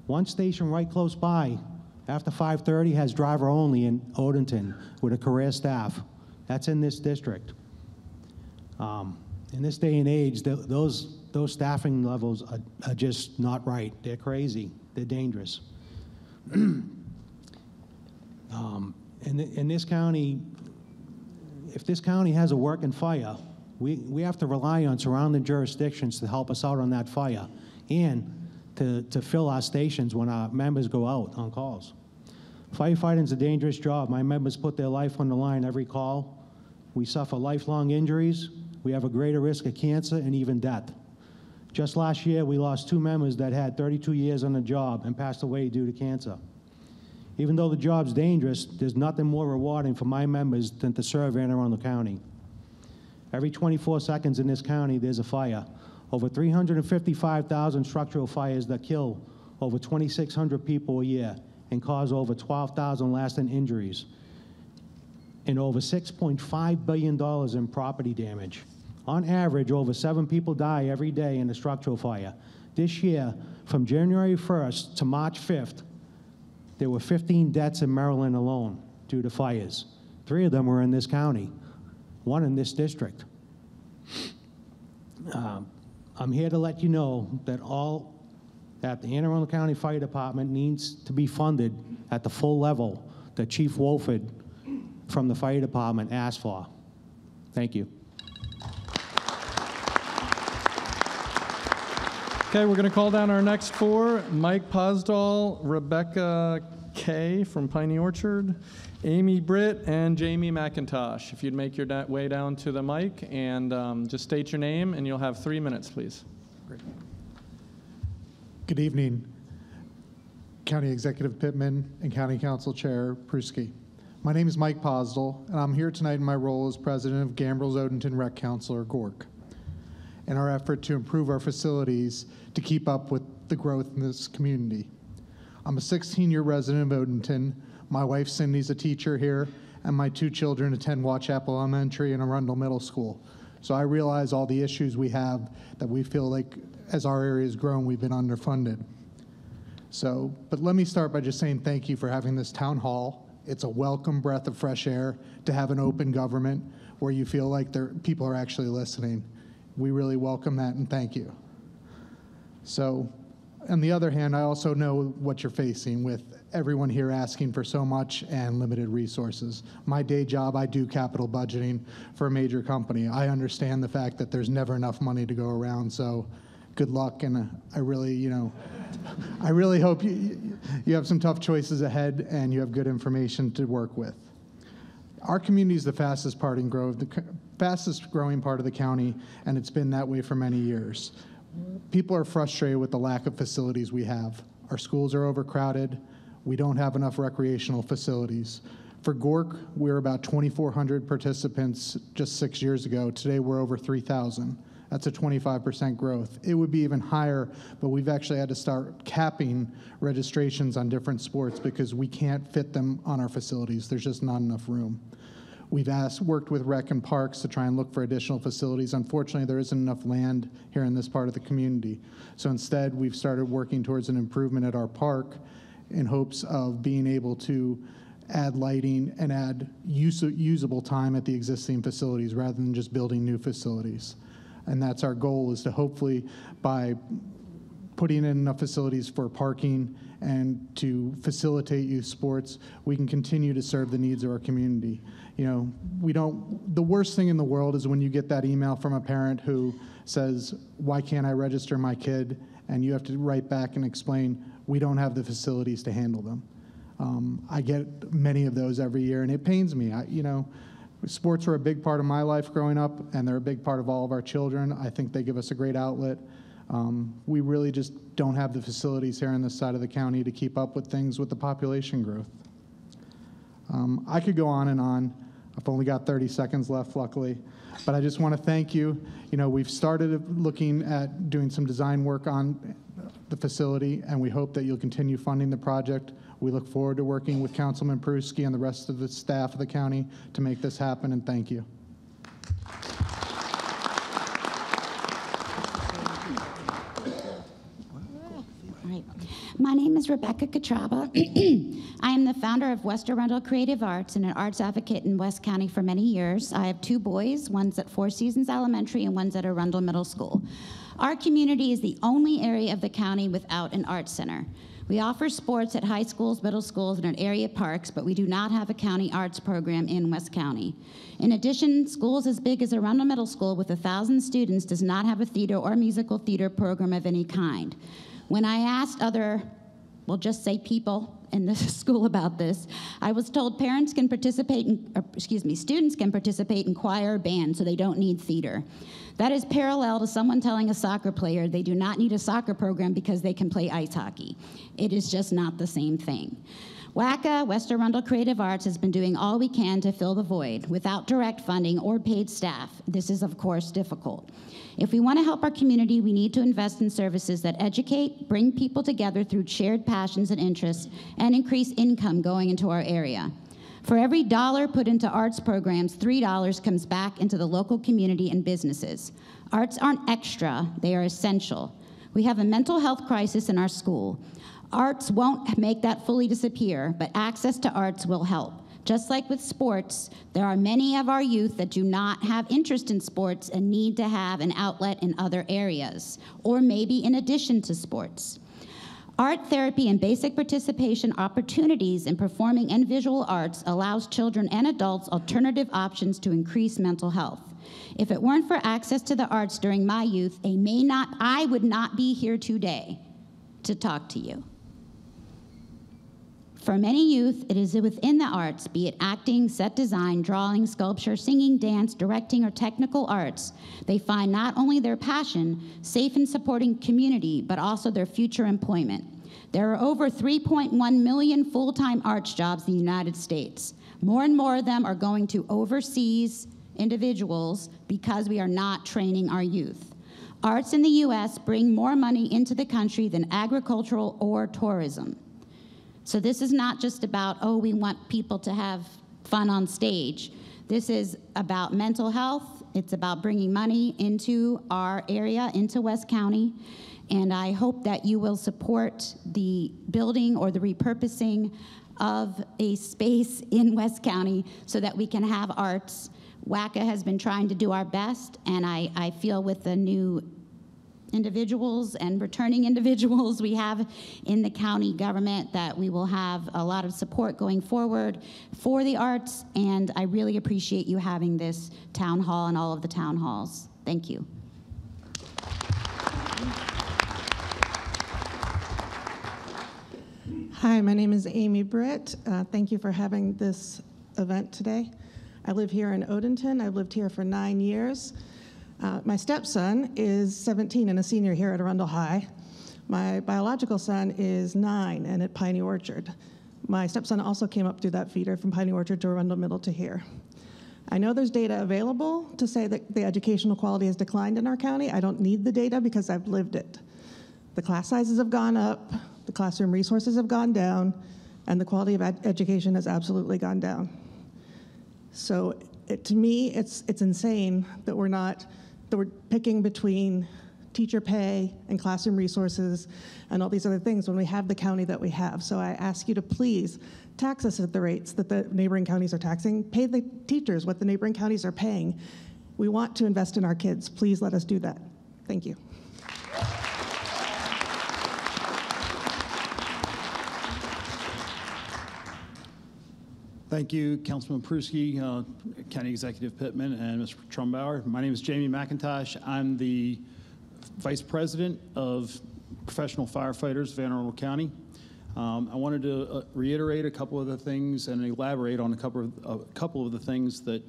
One station right close by, after 5:30, has driver only in Odenton with a career staff. That's in this district. In this day and age, those staffing levels are just not right. They're crazy. They're dangerous. In this county, if this county has a working fire, we have to rely on surrounding jurisdictions to help us out on that fire and to fill our stations when our members go out on calls. Firefighting is a dangerous job. My members put their life on the line every call. We suffer lifelong injuries. We have a greater risk of cancer and even death. Just last year, we lost 2 members that had 32 years on the job and passed away due to cancer. Even though the job's dangerous, there's nothing more rewarding for my members than to serve Anne Arundel County. Every 24 seconds in this county, there's a fire. Over 355,000 structural fires that kill over 2,600 people a year and cause over 12,000 lasting injuries, and over $6.5 billion in property damage. On average, over 7 people die every day in a structural fire. This year, from January 1st to March 5th, there were 15 deaths in Maryland alone due to fires. 3 of them were in this county, 1 in this district. I'm here to let you know that the Anne Arundel County Fire Department needs to be funded at the full level that Chief Wolford from the Fire Department asked for. Thank you. Okay, we're going to call down our next 4. Mike Posdahl, Rebecca Kay from Piney Orchard, Amy Britt, and Jamie McIntosh. If you'd make your way down to the mic and just state your name, and you'll have 3 minutes, please. Great. Good evening, County Executive Pittman and County Council Chair Pruski. My name is Mike Posdahl, and I'm here tonight in my role as president of Gambrills Odenton Rec Council, or GORC, in our effort to improve our facilities to keep up with the growth in this community. I'm a 16-year resident of Odenton. My wife Cindy's a teacher here, and my 2 children attend Watchapel Elementary and Arundel Middle School. So I realize all the issues we have that we feel like as our area has grown, we've been underfunded. But let me start by just saying thank you for having this town hall. It's a welcome breath of fresh air to have an open government where you feel like people are actually listening. We really welcome that, and thank you. So, on the other hand, I also know what you're facing with everyone here asking for so much and limited resources. My day job, I do capital budgeting for a major company. I understand the fact that there's never enough money to go around, so good luck, and I really hope you have some tough choices ahead and you have good information to work with. Our community is the fastest growing part of the county, and it's been that way for many years. People are frustrated with the lack of facilities we have. Our schools are overcrowded. We don't have enough recreational facilities. For GORC, we were about 2,400 participants just 6 years ago. Today, we're over 3,000. That's a 25% growth. It would be even higher, but we've actually had to start capping registrations on different sports because we can't fit them on our facilities. There's just not enough room. We've worked with Rec and Parks to try and look for additional facilities. Unfortunately, there isn't enough land here in this part of the community. So instead, we've started working towards an improvement at our park in hopes of being able to add lighting and add usable time at the existing facilities rather than just building new facilities. And that's our goal, is to hopefully, by putting in enough facilities for parking and to facilitate youth sports, we can continue to serve the needs of our community. You know, the worst thing in the world is when you get that email from a parent who says, why can't I register my kid? And you have to write back and explain, we don't have the facilities to handle them. I get many of those every year, and it pains me. Sports were a big part of my life growing up, and they're a big part of all of our children. I think they give us a great outlet. We really just don't have the facilities here on this side of the county to keep up with things with the population growth. I could go on and on. I've only got 30 seconds left, luckily. But I just want to thank you. You know, we've started looking at doing some design work on the facility, and we hope that you'll continue funding the project. We look forward to working with Councilman Pruski and the rest of the staff of the county to make this happen, and thank you. My name is Rebecca Catraba. I am the founder of West Arundel Creative Arts and an arts advocate in West County for many years. I have 2 boys, one's at Four Seasons Elementary and one's at Arundel Middle School. Our community is the only area of the county without an arts center. We offer sports at high schools, middle schools, and at area parks, but we do not have a county arts program in West County. In addition, schools as big as Arundel Middle School with 1,000 students does not have a theater or musical theater program of any kind. When I asked other, we'll just say people in the school about this, I was told parents can participate students can participate in choir or band, so they don't need theater. That is parallel to someone telling a soccer player they do not need a soccer program because they can play ice hockey. It is just not the same thing. WACA, West Arundel Creative Arts, has been doing all we can to fill the void. Without direct funding or paid staff, this is of course difficult. If we want to help our community, we need to invest in services that educate, bring people together through shared passions and interests, and increase income going into our area. For every dollar put into arts programs, $3 comes back into the local community and businesses. Arts aren't extra, they are essential. We have a mental health crisis in our school. Arts won't make that fully disappear, but access to arts will help. Just like with sports, there are many of our youth that do not have interest in sports and need to have an outlet in other areas, or maybe in addition to sports. Art therapy and basic participation opportunities in performing and visual arts allows children and adults alternative options to increase mental health. If it weren't for access to the arts during my youth, I would not be here today to talk to you. For many youth, it is within the arts, be it acting, set design, drawing, sculpture, singing, dance, directing, or technical arts, they find not only their passion, safe and supporting community, but also their future employment. There are over 3.1 million full-time arts jobs in the United States. More and more of them are going to overseas individuals because we are not training our youth. Arts in the U.S. bring more money into the country than agricultural or tourism. So this is not just about, oh, we want people to have fun on stage. This is about mental health. It's about bringing money into our area, into West County. And I hope that you will support the building or the repurposing of a space in West County so that we can have arts. WACA has been trying to do our best, and I feel with the new individuals and returning individuals we have in the county government that we will have a lot of support going forward for the arts, and I really appreciate you having this town hall and all of the town halls. Thank you. Hi, my name is Amy Britt. Thank you for having this event today. I live here in Odenton. I've lived here for 9 years. My stepson is 17 and a senior here at Arundel High. My biological son is 9 and at Piney Orchard. My stepson also came up through that feeder from Piney Orchard to Arundel Middle to here. I know there's data available to say that the educational quality has declined in our county. I don't need the data because I've lived it. The class sizes have gone up, the classroom resources have gone down, and the quality of education has absolutely gone down. So to me, it's insane that we're picking between teacher pay and classroom resources and all these other things when we have the county that we have. So I ask you to please tax us at the rates that the neighboring counties are taxing, pay the teachers what the neighboring counties are paying. We want to invest in our kids. Please let us do that. Thank you. Thank you, Councilman Pruski, County Executive Pittman, and Mr. Trumbauer. My name is Jamie McIntosh. I'm the Vice President of Professional Firefighters of Anne Arundel County. I wanted to reiterate a couple of the things and elaborate on a couple of the things that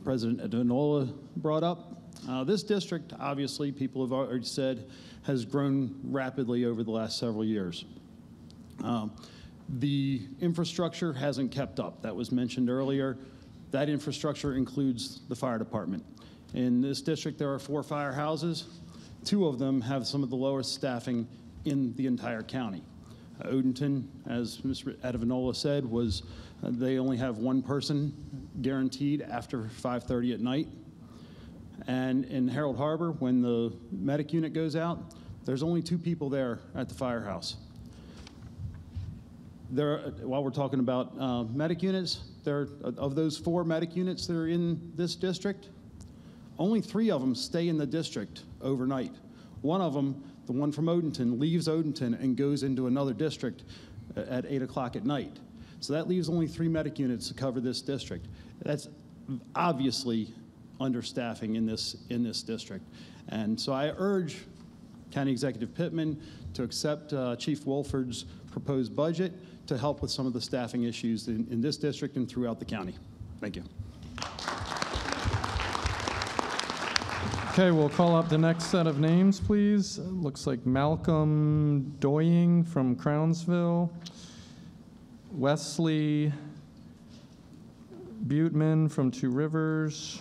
President Advanola brought up. This district, obviously, people have already said, has grown rapidly over the last several years. The infrastructure hasn't kept up. That was mentioned earlier. That infrastructure includes the fire department. In this district, there are 4 firehouses. 2 of them have some of the lowest staffing in the entire county. Odenton, as Mr. Advanola said, they only have 1 person guaranteed after 5:30 at night. And in Harold Harbor, when the medic unit goes out, there's only 2 people there at the firehouse. While we're talking about medic units, of those 4 medic units that are in this district, only 3 of them stay in the district overnight. One of them, the one from Odenton, leaves Odenton and goes into another district at 8 o'clock at night. So that leaves only 3 medic units to cover this district. That's obviously understaffing in this district. And so I urge County Executive Pittman to accept Chief Wolford's proposed budget to help with some of the staffing issues in this district and throughout the county. Thank you. Okay, we'll call up the next set of names, please. Looks like Malcolm Doying from Crownsville, Wesley Buteman from Two Rivers,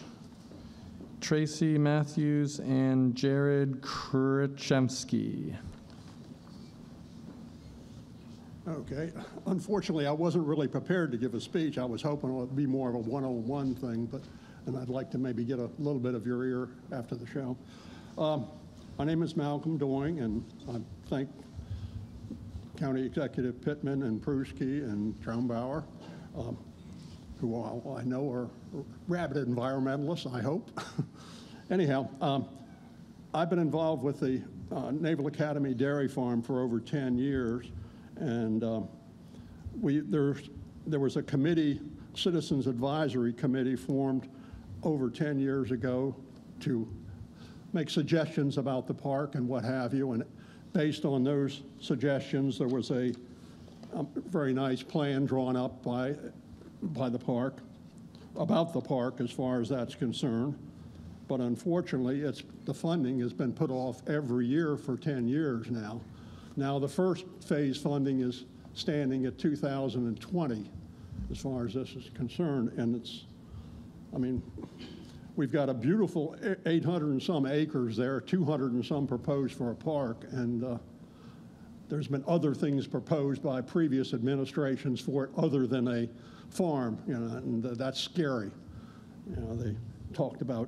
Tracy Matthews, and Jared Krichemski. Okay. Unfortunately, I wasn't really prepared to give a speech. I was hoping it would be more of a one-on-one thing, and I'd like to maybe get a little bit of your ear after the show. My name is Malcolm Doying, and I thank County Executive Pittman and Pruski and Trumbauer, who I know are rabid environmentalists, I hope. Anyhow, I've been involved with the Naval Academy Dairy Farm for over 10 years. And there was a committee, Citizens Advisory Committee, formed over 10 years ago to make suggestions about the park and what have you. And based on those suggestions, there was a very nice plan drawn up by the park, about the park as far as that's concerned. But unfortunately, the funding has been put off every year for 10 years now. Now, the first phase funding is standing at 2020 as far as this is concerned. And we've got a beautiful 800 and some acres there, 200 and some proposed for a park. And there's been other things proposed by previous administrations for it other than a farm, and that's scary. They talked about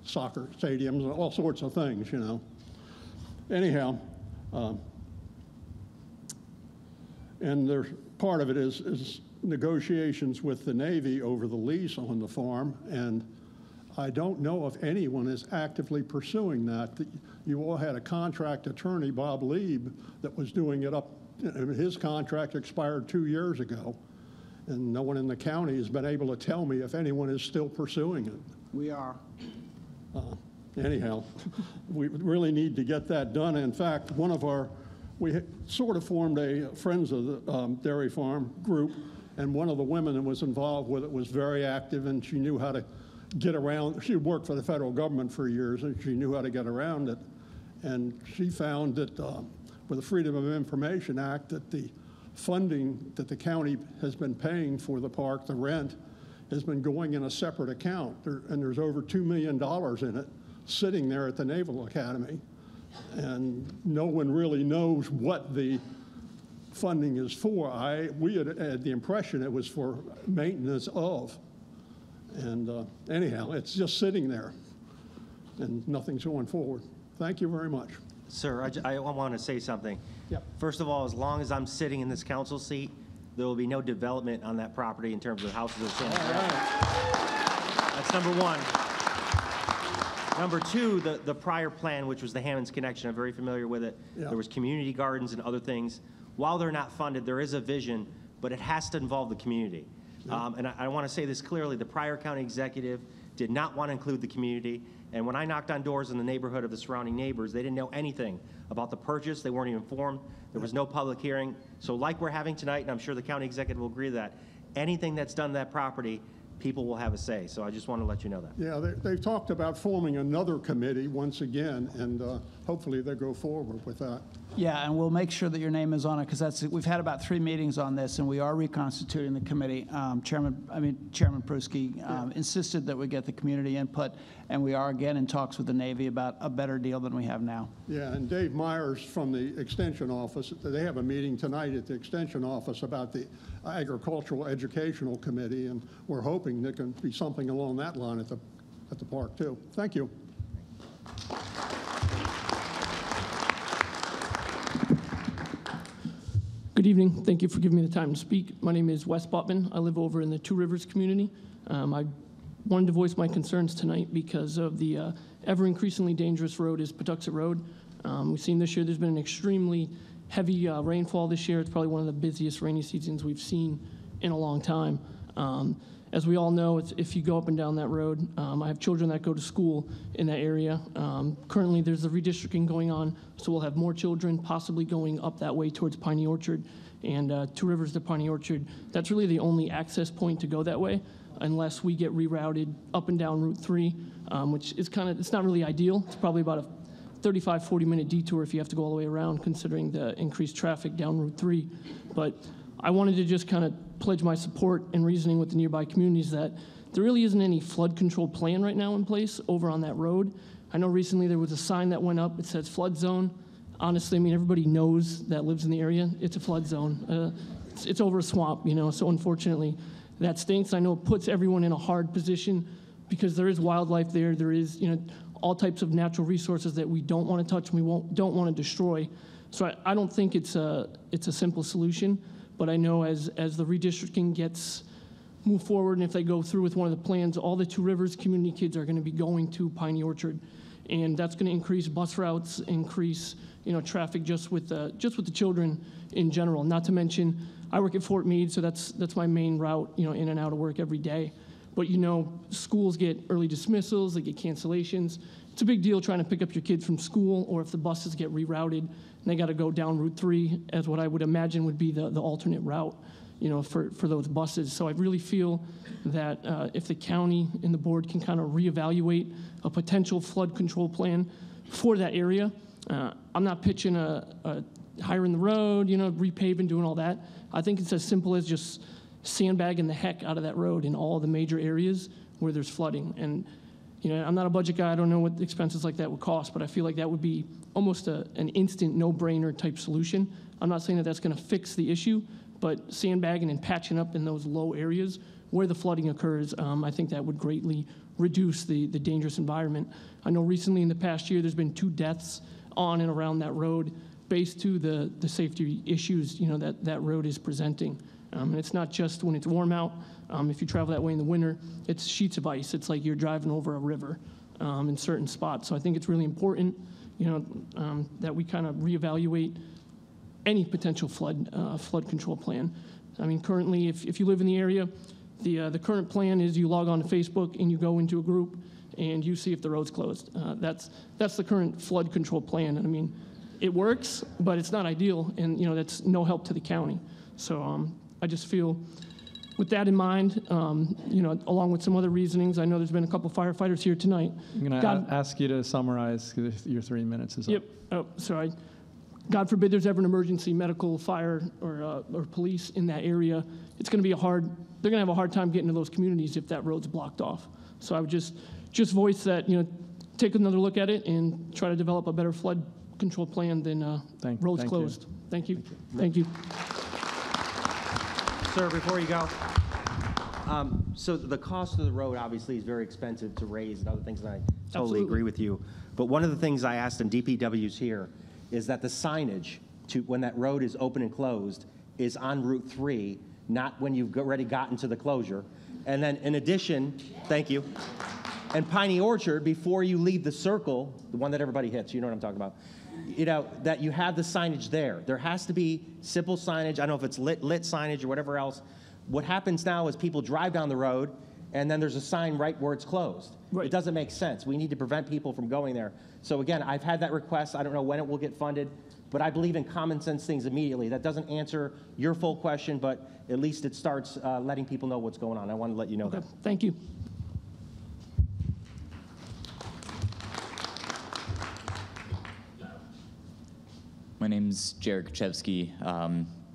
soccer stadiums and all sorts of things, Anyhow, and part of it is negotiations with the Navy over the lease on the farm, and I don't know if anyone is actively pursuing that. You all had a contract attorney, Bob Lieb, that was doing it up. His contract expired 2 years ago, and no one in the county has been able to tell me if anyone is still pursuing it. We are. Anyhow, we really need to get that done. In fact, we sort of formed a Friends of the Dairy Farm group, and one of the women that was involved with it was very active, and she knew how to get around. She worked for the federal government for years, and she knew how to get around it. And she found that with the Freedom of Information Act, that the funding that the county has been paying for the park, the rent, has been going in a separate account, and there's over $2 million in it sitting there at the Naval Academy, and no one really knows what the funding is for. We had the impression it was for maintenance of, and anyhow, it's just sitting there, and nothing's going forward. Thank you very much. Sir, I want to say something. Yep. First of all, as long as I'm sitting in this council seat, there will be no development on that property in terms of houses or standing ground. That's number one. Number two, the prior plan, which was the Hammonds Connection, I'm very familiar with it. Yeah. There was community gardens and other things. While they're not funded, there is a vision, but it has to involve the community. Yeah. And I want to say this clearly, the prior county executive did not want to include the community. And when I knocked on doors in the neighborhood of the surrounding neighbors, they didn't know anything about the purchase. They weren't even informed. There was no public hearing. So like we're having tonight, and I'm sure the county executive will agree to that, anything that's done to that property, people will have a say. So I just want to let you know that. Yeah, they've talked about forming another committee once again, and hopefully they'll go forward with that. Yeah, and we'll make sure that your name is on it, because we've had about 3 meetings on this, and we are reconstituting the committee. Chairman Pruski insisted that we get the community input, and we are again in talks with the Navy about a better deal than we have now. Yeah, and Dave Myers from the Extension Office, they have a meeting tonight at the Extension Office about the Agricultural Educational Committee, and we're hoping there can be something along that line at the park too. Thank you. Good evening. Thank you for giving me the time to speak. My name is Wes Butman. I live over in the Two Rivers community. I wanted to voice my concerns tonight because of the ever increasingly dangerous road is Patuxent Road. We've seen this year there's been an extremely heavy rainfall this year. It's probably one of the busiest rainy seasons we've seen in a long time. As we all know, if you go up and down that road, I have children that go to school in that area. Currently, there's a redistricting going on, so we'll have more children possibly going up that way towards Piney Orchard and Two Rivers to Piney Orchard. That's really the only access point to go that way, unless we get rerouted up and down Route 3, which is it's not really ideal. It's probably about a 35, 40-minute detour if you have to go all the way around, considering the increased traffic down Route 3. But I wanted to just kind of pledge my support and reasoning with the nearby communities that there really isn't any flood control plan right now in place over on that road. I know recently there was a sign that went up. It says flood zone. Honestly, I mean, everybody knows that lives in the area. It's a flood zone. It's over a swamp, so unfortunately that stinks. I know it puts everyone in a hard position because there is wildlife there. There is, all types of natural resources that we don't want to touch and we don't want to destroy. So I don't think it's a simple solution. But I know as the redistricting gets moved forward, and if they go through with one of the plans, all the Two Rivers community kids are going to be going to Piney Orchard, and that's going to increase bus routes, increase traffic just with the children in general. Not to mention, I work at Fort Meade, so that's my main route, in and out of work every day. But schools get early dismissals, they get cancellations. It's a big deal trying to pick up your kids from school, or if the buses get rerouted and they got to go down Route 3 as what I would imagine would be the alternate route, for those buses. So I really feel that if the county and the board can kind of reevaluate a potential flood control plan for that area. I'm not pitching a hiring the road, repaving, doing all that. I think it's as simple as just sandbagging the heck out of that road in all the major areas where there's flooding. And I'm not a budget guy. I don't know what expenses like that would cost, but I feel like that would be almost an instant no-brainer type solution. I'm not saying that that's going to fix the issue, but sandbagging and patching up in those low areas where the flooding occurs, I think that would greatly reduce the dangerous environment. I know recently in the past year there's been 2 deaths on and around that road based to the safety issues that road is presenting. And it's not just when it's warm out. If you travel that way in the winter, it's sheets of ice. It's like you're driving over a river in certain spots. So I think it's really important, that we kind of reevaluate any potential flood control plan. I mean, currently, if you live in the area, the current plan is you log on to Facebook and you go into a group and you see if the road's closed. That's the current flood control plan. And I mean, it works, but it's not ideal, and that's no help to the county. So I just feel, with that in mind, along with some other reasonings, I know there's been a couple firefighters here tonight. I'm going to ask you to summarize. Your 3 minutes is up. Yep. Oh, sorry. God forbid there's ever an emergency, medical, fire, or police in that area, it's going to be they're going to have a hard time getting to those communities if that road's blocked off. So I would just voice that, take another look at it and try to develop a better flood control plan than roads closed. Thank you. Thank you. Sir, before you go, so the cost of the road obviously is very expensive to raise and other things, and I totally agree with you. But one of the things I asked, and DPW's here, is that the signage to when that road is open and closed is on Route 3, not when you've already gotten to the closure. And then in addition, thank you, and Piney Orchard, before you leave the circle, the one that everybody hits, you know what I'm talking about, that you have the signage there. There has to be simple signage. I don't know if it's lit signage or whatever else. What happens now is people drive down the road, and then there's a sign right where it's closed. Right. It doesn't make sense. We need to prevent people from going there. So again, I've had that request. I don't know when it will get funded, but I believe in common sense things immediately. That doesn't answer your full question, but at least it starts letting people know what's going on. I want to let you know that. Thank you. My name's Jared Kuchevsky.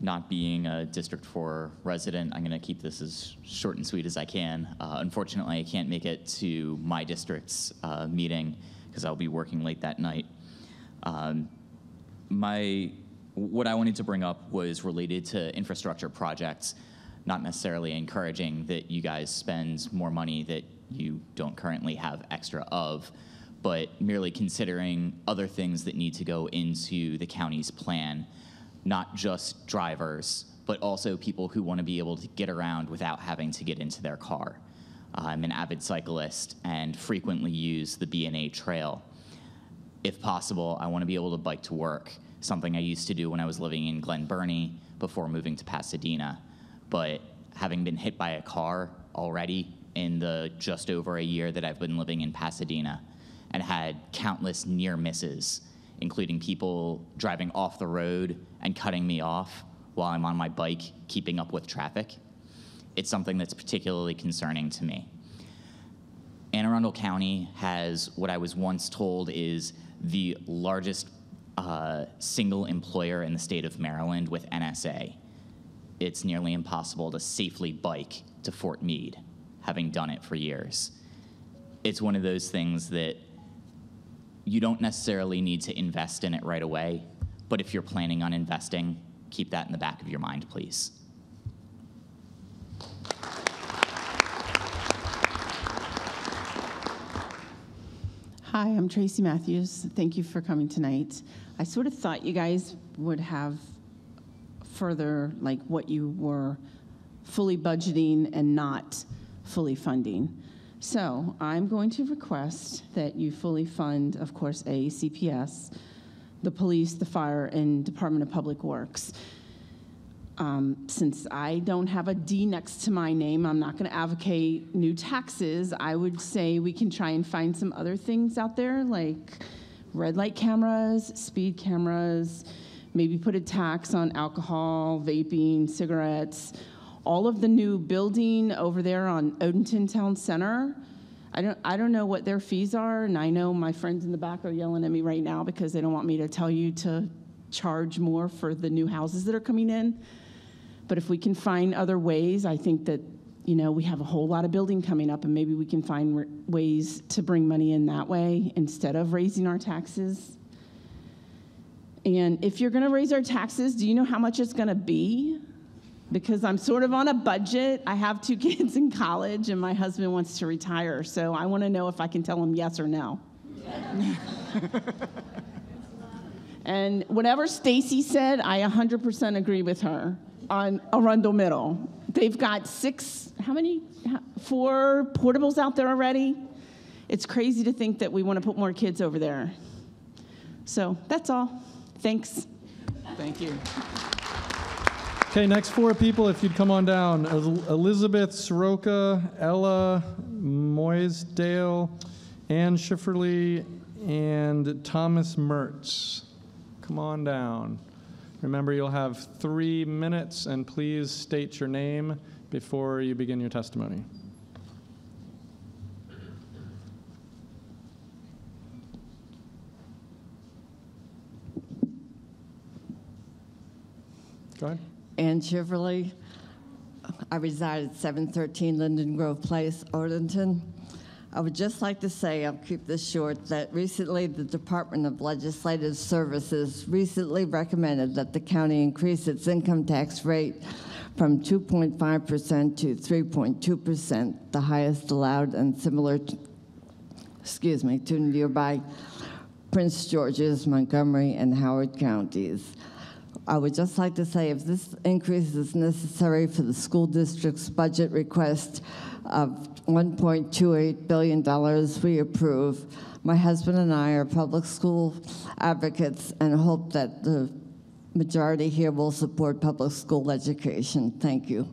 Not being a District 4 resident, I'm going to keep this as short and sweet as I can. Unfortunately, I can't make it to my district's meeting because I'll be working late that night. What I wanted to bring up was related to infrastructure projects, not necessarily encouraging that you guys spend more money that you don't currently have extra of, but merely considering other things that need to go into the county's plan, not just drivers, but also people who want to be able to get around without having to get into their car. I'm an avid cyclist and frequently use the B&A trail. If possible, I want to be able to bike to work, something I used to do when I was living in Glen Burnie before moving to Pasadena. But having been hit by a car already in the just over a year that I've been living in Pasadena, and had countless near misses, including people driving off the road and cutting me off while I'm on my bike keeping up with traffic, it's something that's particularly concerning to me. Anne Arundel County has what I was once told is the largest single employer in the state of Maryland with NSA. It's nearly impossible to safely bike to Fort Meade, having done it for years. It's one of those things that you don't necessarily need to invest in it right away, but if you're planning on investing, keep that in the back of your mind, please. Hi, I'm Tracy Matthews. Thank you for coming tonight. I sort of thought you guys would have further, like what you were fully budgeting and not fully funding. So I'm going to request that you fully fund, of course, CPS, the police, the fire, and Department of Public Works. Since I don't have a D next to my name, I'm not going to advocate new taxes. I would say we can try and find some other things out there, like red light cameras, speed cameras, maybe put a tax on alcohol, vaping, cigarettes. All of the new building over there on Odenton Town Center, I don't know what their fees are, and I know my friends in the back are yelling at me right now because they don't want me to tell you to charge more for the new houses that are coming in. But if we can find other ways, I think that, we have a whole lot of building coming up, and maybe we can find ways to bring money in that way instead of raising our taxes. And if you're going to raise our taxes, do you know how much it's going to be? Because I'm sort of on a budget. I have 2 kids in college, and my husband wants to retire. So I want to know if I can tell him yes or no. And whatever Stacy said, I 100% agree with her on Arundel Middle. They've got 4 portables out there already. It's crazy to think that we want to put more kids over there. So that's all. Thanks. Thank you. Okay, next 4 people, if you'd come on down. Elizabeth Soroka, Ella Moisdale, Ann Schifferly, and Thomas Mertz. Come on down. Remember, you'll have 3 minutes, and please state your name before you begin your testimony. Go ahead. Ann Chiverly. I reside at 713 Linden Grove Place, Odenton. I would just like to say, I'll keep this short, that recently the Department of Legislative Services recently recommended that the county increase its income tax rate from 2.5% to 3.2%, the highest allowed and similar to nearby Prince George's, Montgomery, and Howard counties. I would just like to say if this increase is necessary for the school district's budget request of $1.28 billion, we approve. My husband and I are public school advocates and hope that the majority here will support public school education. Thank you.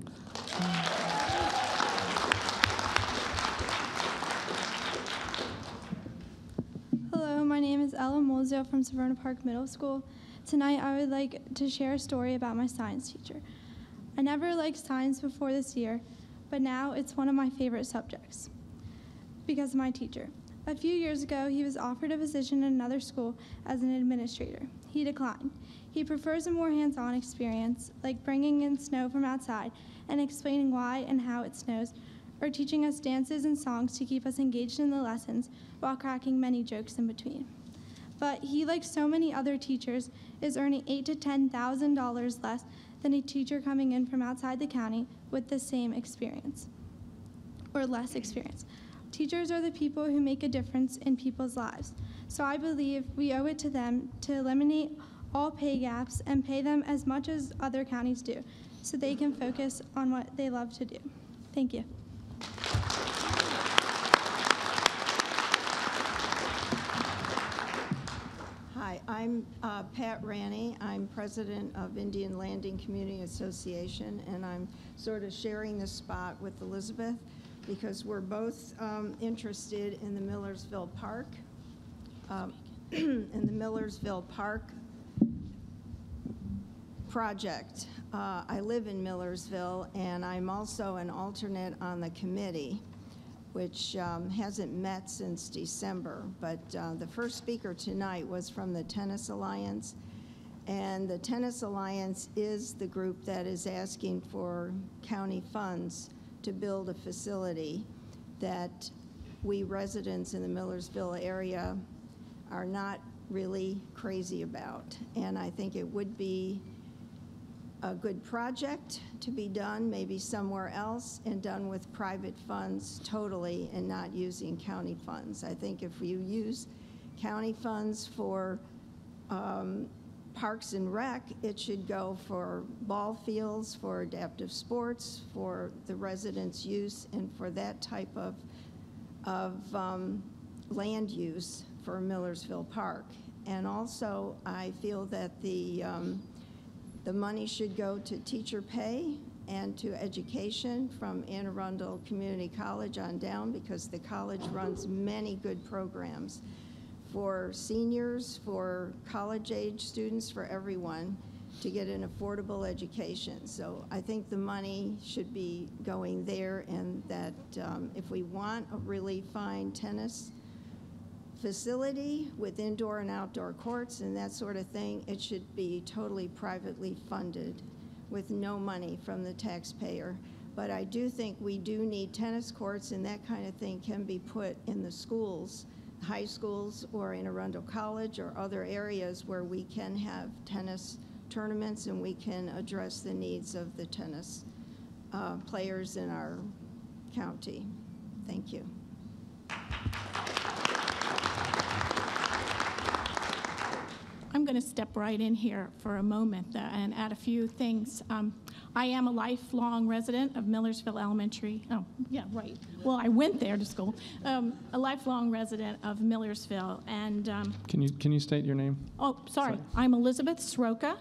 Hello, my name is Ella Molzio from Severna Park Middle School. Tonight, I would like to share a story about my science teacher. I never liked science before this year, but now it's one of my favorite subjects because of my teacher. A few years ago, he was offered a position in another school as an administrator. He declined. He prefers a more hands-on experience, like bringing in snow from outside and explaining why and how it snows, or teaching us dances and songs to keep us engaged in the lessons while cracking many jokes in between. But he, like so many other teachers, is earning $8,000 to $10,000 less than a teacher coming in from outside the county with the same experience, or less experience. Teachers are the people who make a difference in people's lives. So I believe we owe it to them to eliminate all pay gaps and pay them as much as other counties do, so they can focus on what they love to do. Thank you. Hi, I'm Pat Ranney. I'm president of Indian Landing Community Association, and I'm sort of sharing this spot with Elizabeth because we're both interested in the Millersville Park, project. I live in Millersville, and I'm also an alternate on the committee, which hasn't met since December. But the first speaker tonight was from the Tennis Alliance. And the Tennis Alliance is the group that is asking for county funds to build a facility that we residents in the Millersville area are not really crazy about. And I think it would be a good project to be done maybe somewhere else and done with private funds totally and not using county funds. I think if you use county funds for Parks and Rec, it should go for ball fields, for adaptive sports, for the residents' use, and for that type of land use for Millersville Park. And also, I feel that the money should go to teacher pay and to education from Anne Arundel Community College on down, because the college runs many good programs for seniors, for college-age students, for everyone to get an affordable education. So I think the money should be going there, and that if we want a really fine tennis facility with indoor and outdoor courts and that sort of thing, it should be totally privately funded with no money from the taxpayer. But I do think we do need tennis courts, and that kind of thing can be put in the schools, high schools, or in Arundel College or other areas where we can have tennis tournaments and we can address the needs of the tennis players in our county. Thank you. I'm going to step right in here for a moment and add a few things. I am a lifelong resident of Millersville Elementary. Oh, yeah, right. Well, I went there to school. A lifelong resident of Millersville. And Can you state your name? oh, sorry. I'm Elizabeth Sroka,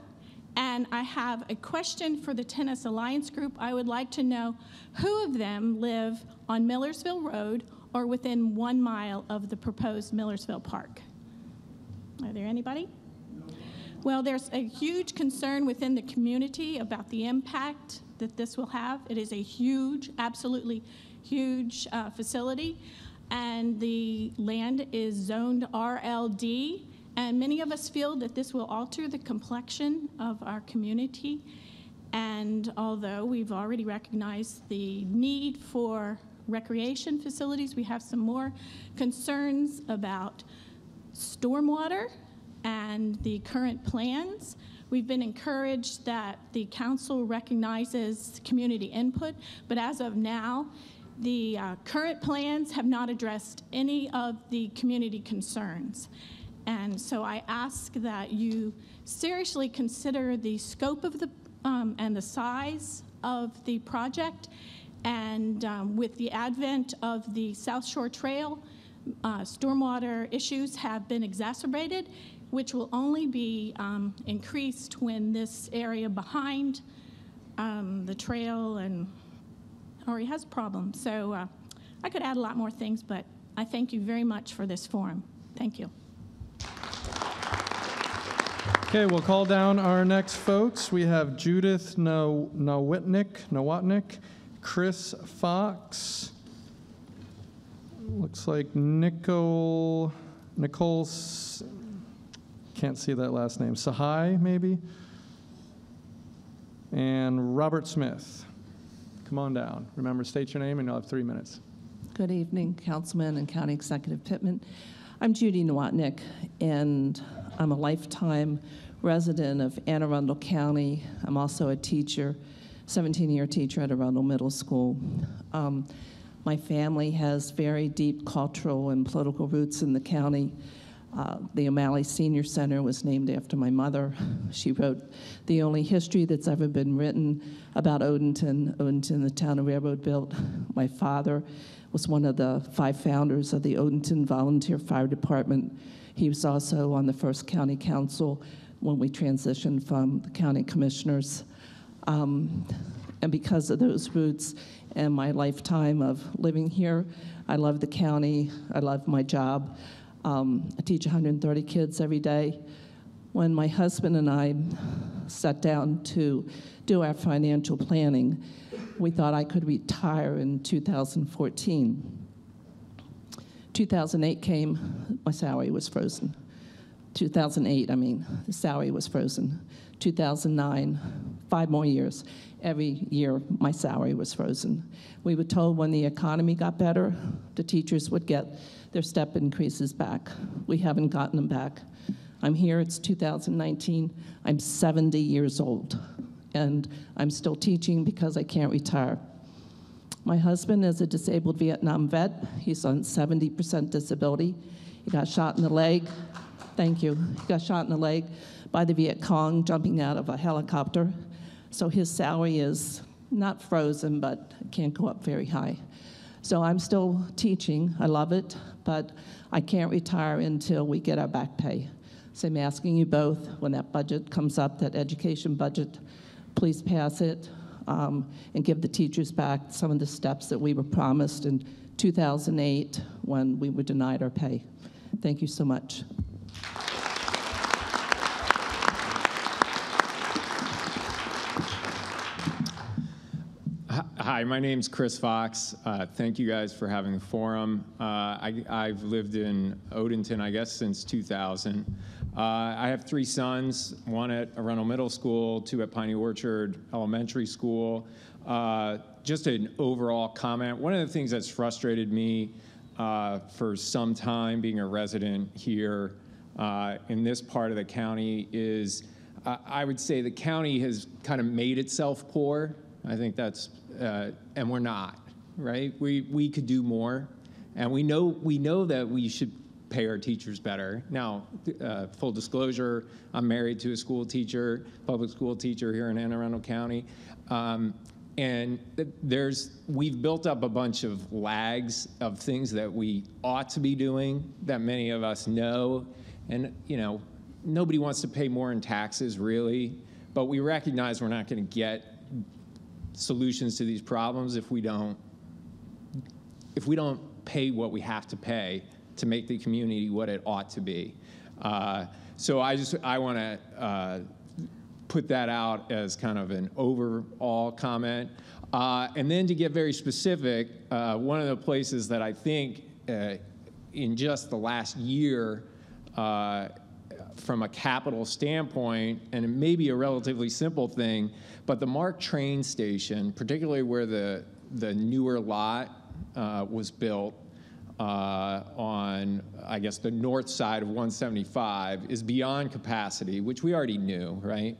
and I have a question for the Tennis Alliance group. I would like to know who of them live on Millersville Road or within 1 mile of the proposed Millersville Park. Are there anybody? Well, there's a huge concern within the community about the impact that this will have. It is a huge, absolutely huge facility, and the land is zoned RLD, And many of us feel that this will alter the complexion of our community. And although we've already recognized the need for recreation facilities, we have some more concerns about stormwater and the current plans. We've been encouraged that the council recognizes community input, but as of now, the current plans have not addressed any of the community concerns. And so I ask that you seriously consider the scope of the and the size of the project. And with the advent of the South Shore Trail, stormwater issues have been exacerbated, which will only be increased when this area behind the trail and already has problems. So I could add a lot more things, but I thank you very much for this forum. Thank you. Okay, we'll call down our next folks. We have Judith Nowotnik, Chris Fox, looks like Nicole, can't see that last name, Sahai maybe, and Robert Smith. Come on down. Remember, state your name and you'll have 3 minutes. Good evening, Councilman and County Executive Pittman. I'm Judy Nowotnik, and I'm a lifetime resident of Anne Arundel County. I'm also a teacher, 17-year teacher at Arundel Middle School. My family has very deep cultural and political roots in the county. The O'Malley Senior Center was named after my mother. She wrote the only history that's ever been written about Odenton, the town a railroad built. My father was one of the 5 founders of the Odenton Volunteer Fire Department. He was also on the first county council when we transitioned from the county commissioners. And because of those roots and my lifetime of living here, I love the county, I love my job. I teach 130 kids every day. When my husband and I sat down to do our financial planning, we thought I could retire in 2014. 2008 came, my salary was frozen. 2008, the salary was frozen. 2009, 5 more years. Every year, my salary was frozen. We were told when the economy got better, the teachers would get their step increases back. We haven't gotten them back. I'm here, it's 2019. I'm 70 years old, and I'm still teaching because I can't retire. My husband is a disabled Vietnam vet. He's on 70% disability. He got shot in the leg. Thank you. He got shot in the leg by the Viet Cong jumping out of a helicopter. So his salary is not frozen, but can't go up very high. So I'm still teaching. I love it, but I can't retire until we get our back pay. So I'm asking you both, when that budget comes up, that education budget, please pass it and give the teachers back some of the steps that we were promised in 2008 when we were denied our pay. Thank you so much. Hi, my name's Chris Fox. Thank you guys for having the forum. I've lived in Odenton, I guess, since 2000. I have 3 sons, 1 at Arundel Middle School, 2 at Piney Orchard Elementary School. Just an overall comment. One of the things that's frustrated me for some time being a resident here in this part of the county is I would say the county has kind of made itself poor. I think that's, and we're not, right? We could do more, and we know that we should pay our teachers better. Now, full disclosure, I'm married to a school teacher, public school teacher here in Anne Arundel County, and we've built up a bunch of lags of things that we ought to be doing that many of us know, and nobody wants to pay more in taxes really, but we recognize we're not going to get solutions to these problems if we don't pay what we have to pay to make the community what it ought to be. So I want to put that out as kind of an overall comment. And then to get very specific, one of the places that I think in just the last year from a capital standpoint, and it may be a relatively simple thing, but the MARC train station, particularly where the newer lot was built on, I guess, the north side of 175, is beyond capacity, which we already knew, right?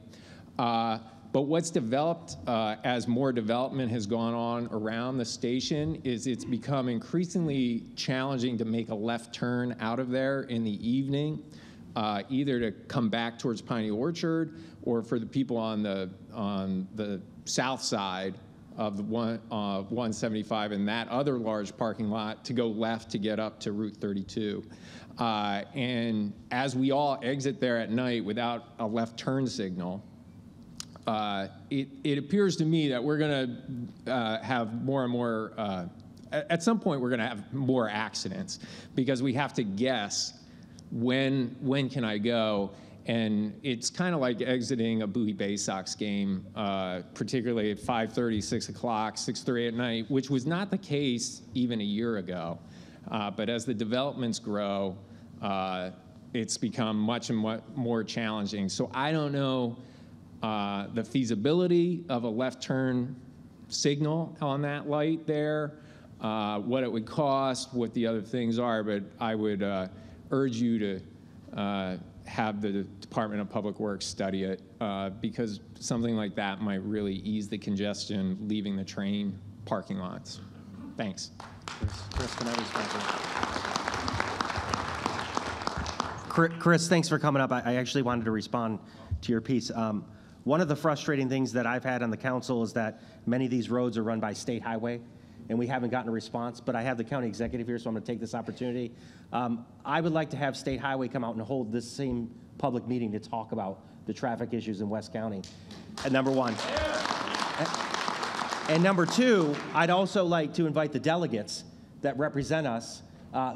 But what's developed as more development has gone on around the station is it's become increasingly challenging to make a left turn out of there in the evening, either to come back towards Piney Orchard or for the people on the south side of the 175 and that other large parking lot to go left to get up to Route 32. And as we all exit there at night without a left turn signal, it appears to me that we're going to have more and more, at some point we're going to have more accidents because we have to guess when can I go. And it's kind of like exiting a Bowie Bay Sox game, particularly at 5:30, 6 o'clock, 6:30 at night, which was not the case even a year ago. But as the developments grow, it's become much and more challenging. So I don't know the feasibility of a left turn signal on that light there, what it would cost, what the other things are, but I would urge you to have the Department of Public Works study it because something like that might really ease the congestion leaving the train parking lots. Thanks. Chris, can I respond to that? Chris, thanks for coming up. I actually wanted to respond to your piece. One of the frustrating things that I've had on the council is that many of these roads are run by state highway, and we haven't gotten a response, but I have the county executive here, so I'm going to take this opportunity. I would like to have state highway come out and hold this same public meeting to talk about the traffic issues in West County, number one. And number two, I'd also like to invite the delegates that represent us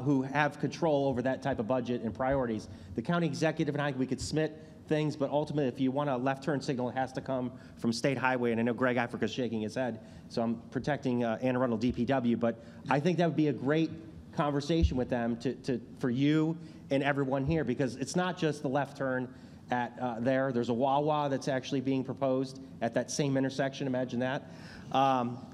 who have control over that type of budget and priorities. The county executive and I, we could submit things, but ultimately, if you want a left turn signal, it has to come from state highway. And I know Greg Africa's shaking his head, so I'm protecting Anne Arundel DPW. But I think that would be a great conversation with them for you and everyone here, because it's not just the left turn at there. There's a Wawa that's actually being proposed at that same intersection. Imagine that.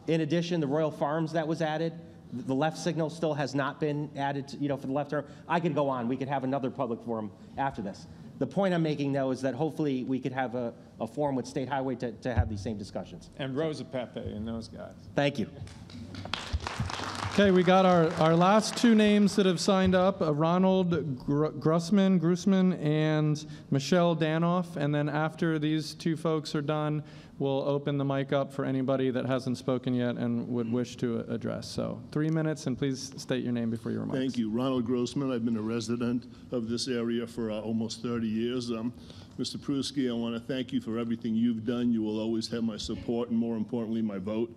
In addition, the Royal Farms that was added. The left signal still has not been added, for the left turn. I could go on. We could have another public forum after this. The point I'm making, though, is that hopefully we could have a forum with State Highway to have these same discussions. And Rosa Pepe and those guys. Thank you. Okay, we got our last two names that have signed up, Ronald Grussman and Michelle Danoff. And then after these two folks are done, we'll open the mic up for anybody that hasn't spoken yet and would wish to address. So 3 minutes, and please state your name before your remarks. Thank you. Ronald Grossman. I've been a resident of this area for almost 30 years. Mr. Pruski, I want to thank you for everything you've done. You will always have my support and, more importantly, my vote.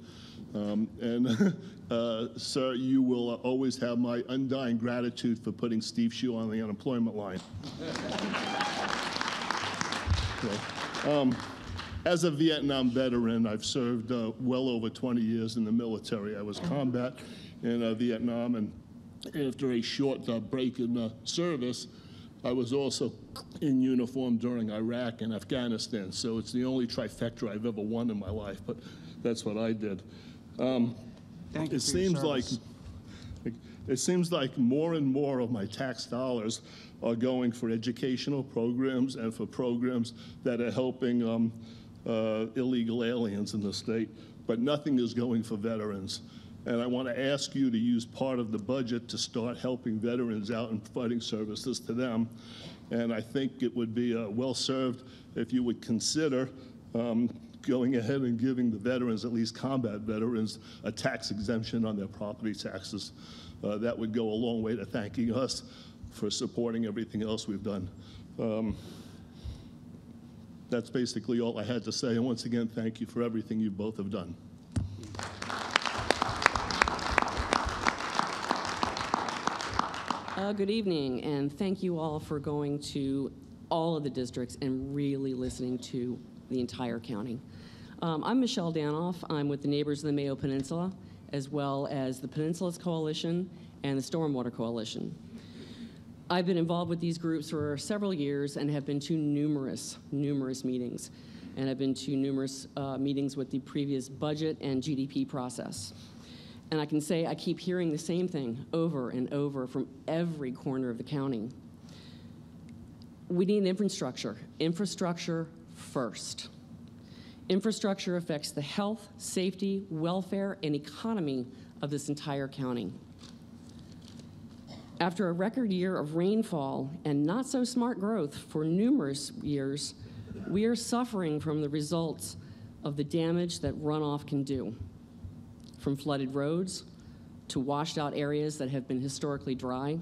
Sir, you will always have my undying gratitude for putting Steve Shue on the unemployment line. Okay. As a Vietnam veteran, I've served well over 20 years in the military. I was combat in Vietnam, and after a short break in service, I was also in uniform during Iraq and Afghanistan. So it's the only trifecta I've ever won in my life, but that's what I did. Thank you it seems like more and more of my tax dollars are going for educational programs and for programs that are helping illegal aliens in the state, but nothing is going for veterans. And I want to ask you to use part of the budget to start helping veterans out and providing services to them. And I think it would be well served if you would consider going ahead and giving the veterans, at least combat veterans, a tax exemption on their property taxes. That would go a long way to thanking us for supporting everything else we've done. That's basically all I had to say. And once again, thank you for everything you both have done. Good evening, and thank you all for going to all of the districts and really listening to the entire county. I'm Michelle Danoff. I'm with the Neighbors of the Mayo Peninsula, as well as the Peninsulas Coalition and the Stormwater Coalition. I've been involved with these groups for several years and have been to numerous meetings. And I've been to numerous meetings with the previous budget and GDP process. And I can say I keep hearing the same thing over and over from every corner of the county. We need infrastructure. Infrastructure first. Infrastructure affects the health, safety, welfare, and economy of this entire county. After a record year of rainfall and not so smart growth for numerous years, we are suffering from the results of the damage that runoff can do. From flooded roads, to washed out areas that have been historically dry,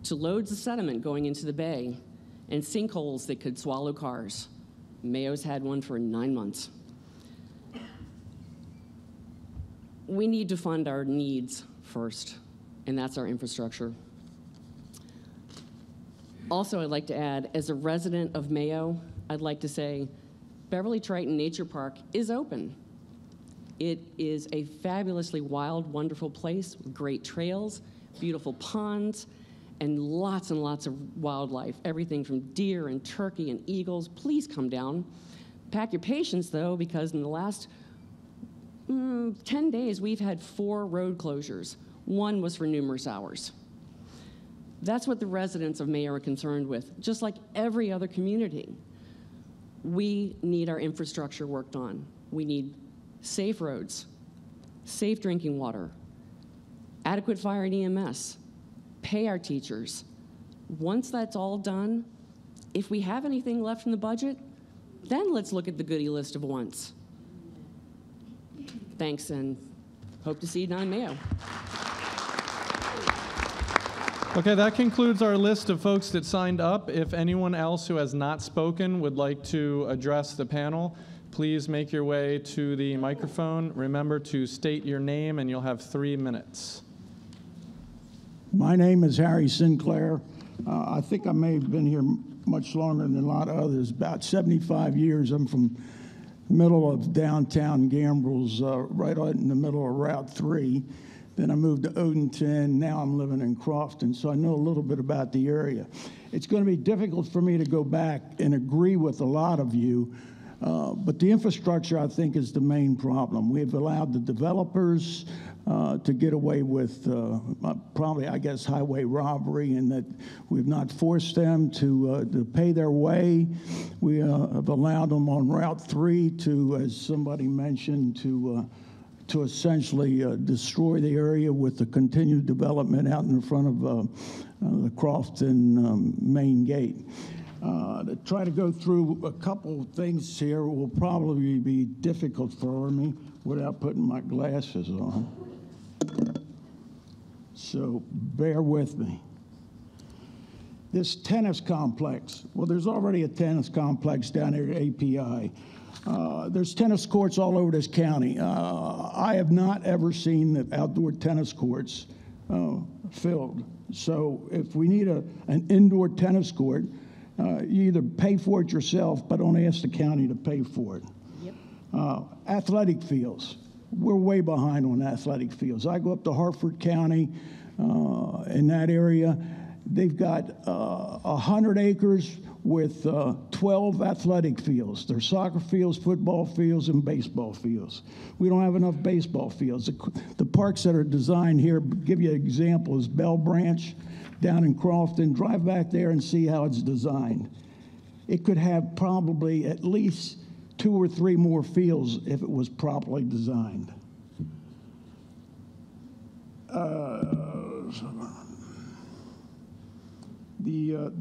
to loads of sediment going into the bay, and sinkholes that could swallow cars. Mayo's had one for 9 months. We need to fund our needs first, and that's our infrastructure. Also, I'd like to add, as a resident of Mayo, I'd like to say Beverly Triton Nature Park is open. It is a fabulously wild, wonderful place with great trails, beautiful ponds, and lots of wildlife, everything from deer and turkey and eagles. Please come down. Pack your patience, though, because in the last 10 days, we've had 4 road closures. One was for numerous hours. That's what the residents of Mayo are concerned with, just like every other community. We need our infrastructure worked on. We need safe roads, safe drinking water, adequate fire and EMS, pay our teachers. Once that's all done, if we have anything left in the budget, then let's look at the goodie list of wants. Thanks, and hope to see you down in Mayo. Okay, that concludes our list of folks that signed up. If anyone else who has not spoken would like to address the panel, please make your way to the microphone. Remember to state your name, and you'll have 3 minutes. My name is Harry Sinclair. I think I may have been here much longer than a lot of others, about 75 years. I'm from the middle of downtown Gambrills, right out in the middle of Route 3. Then I moved to Odenton. Now I'm living in Crofton, so I know a little bit about the area. It's going to be difficult for me to go back and agree with a lot of you, but the infrastructure, I think, is the main problem. We've allowed the developers to get away with probably, I guess, highway robbery, and that we've not forced them to pay their way. We have allowed them on Route 3 to, as somebody mentioned, to essentially destroy the area with the continued development out in front of the Crofton main gate. To try to go through a couple of things here will probably be difficult for me without putting my glasses on. So bear with me. This tennis complex, well, there's already a tennis complex down here at API. There's tennis courts all over this county. I have not ever seen the outdoor tennis courts filled. So if we need an indoor tennis court, you either pay for it yourself, but don't ask the county to pay for it. Yep. Athletic fields. We're way behind on athletic fields. I go up to Hartford County in that area. They've got 100 acres with 12 athletic fields. There's soccer fields, football fields, and baseball fields. We don't have enough baseball fields. The parks that are designed here, give you an example, is Bell Branch down in Crofton. Drive back there and see how it's designed. It could have probably at least 2 or 3 more fields if it was properly designed. The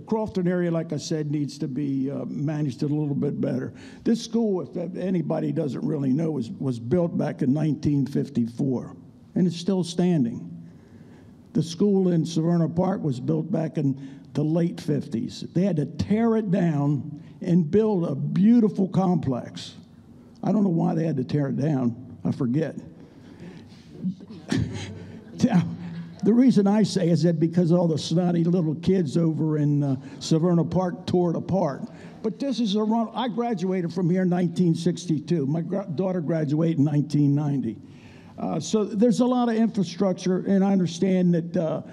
Crofton area, like I said, needs to be managed a little bit better. This school, if anybody doesn't really know, was built back in 1954, and it's still standing. The school in Severna Park was built back in the late 50s. They had to tear it down and build a beautiful complex. I don't know why they had to tear it down. I forget. The reason I say is that because all the snotty little kids over in Severna Park tore it apart. But this is a run. I graduated from here in 1962. My daughter graduated in 1990. So there's a lot of infrastructure, and I understand that the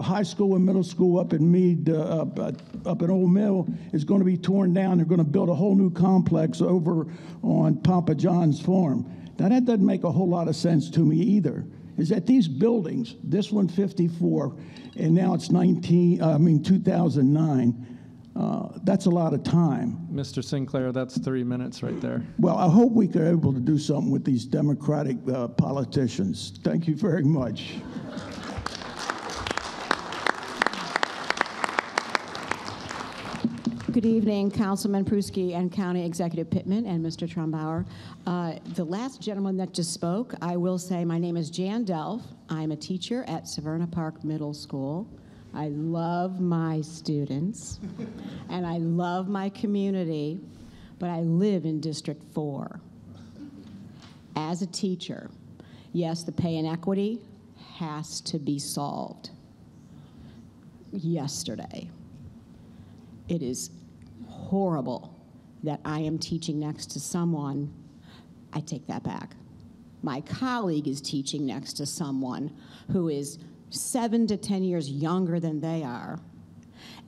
high school and middle school up in Meade, up in Old Mill, is going to be torn down. They're going to build a whole new complex over on Papa John's farm. Now that doesn't make a whole lot of sense to me either. Is that these buildings, this one 54, and now it's 2009. That's a lot of time. Mr. Sinclair, that's 3 minutes right there. Well, I hope we are able to do something with these Democratic politicians. Thank you very much. Good evening, Councilman Pruski and County Executive Pittman and Mr. Trumbauer. The last gentleman that just spoke, I will say my name is Jan Delph. I'm a teacher at Severna Park Middle School. I love my students and I love my community, but I live in District 4. As a teacher, yes, the pay inequity has to be solved. Yesterday, it is horrible that I am teaching next to someone. I take that back. My colleague is teaching next to someone who is 7 to 10 years younger than they are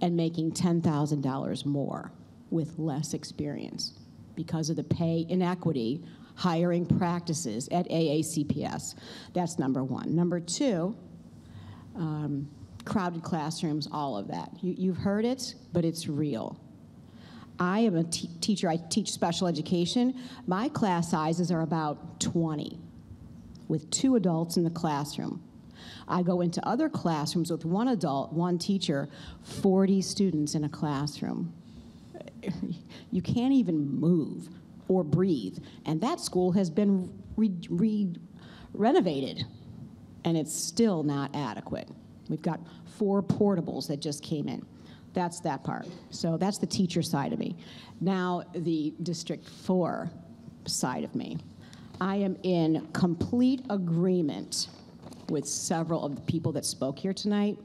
and making $10,000 more with less experience because of the pay inequity hiring practices at AACPS. That's number one. Number two, crowded classrooms, all of that. You've heard it, but it's real. I am a teacher. I teach special education. My class sizes are about 20 with 2 adults in the classroom. I go into other classrooms with 1 adult, 1 teacher, 40 students in a classroom. You can't even move or breathe. And that school has been renovated, and it's still not adequate. We've got 4 portables that just came in. That's that part. So that's the teacher side of me. Now, the District 4 side of me. I am in complete agreement with several of the people that spoke here tonight.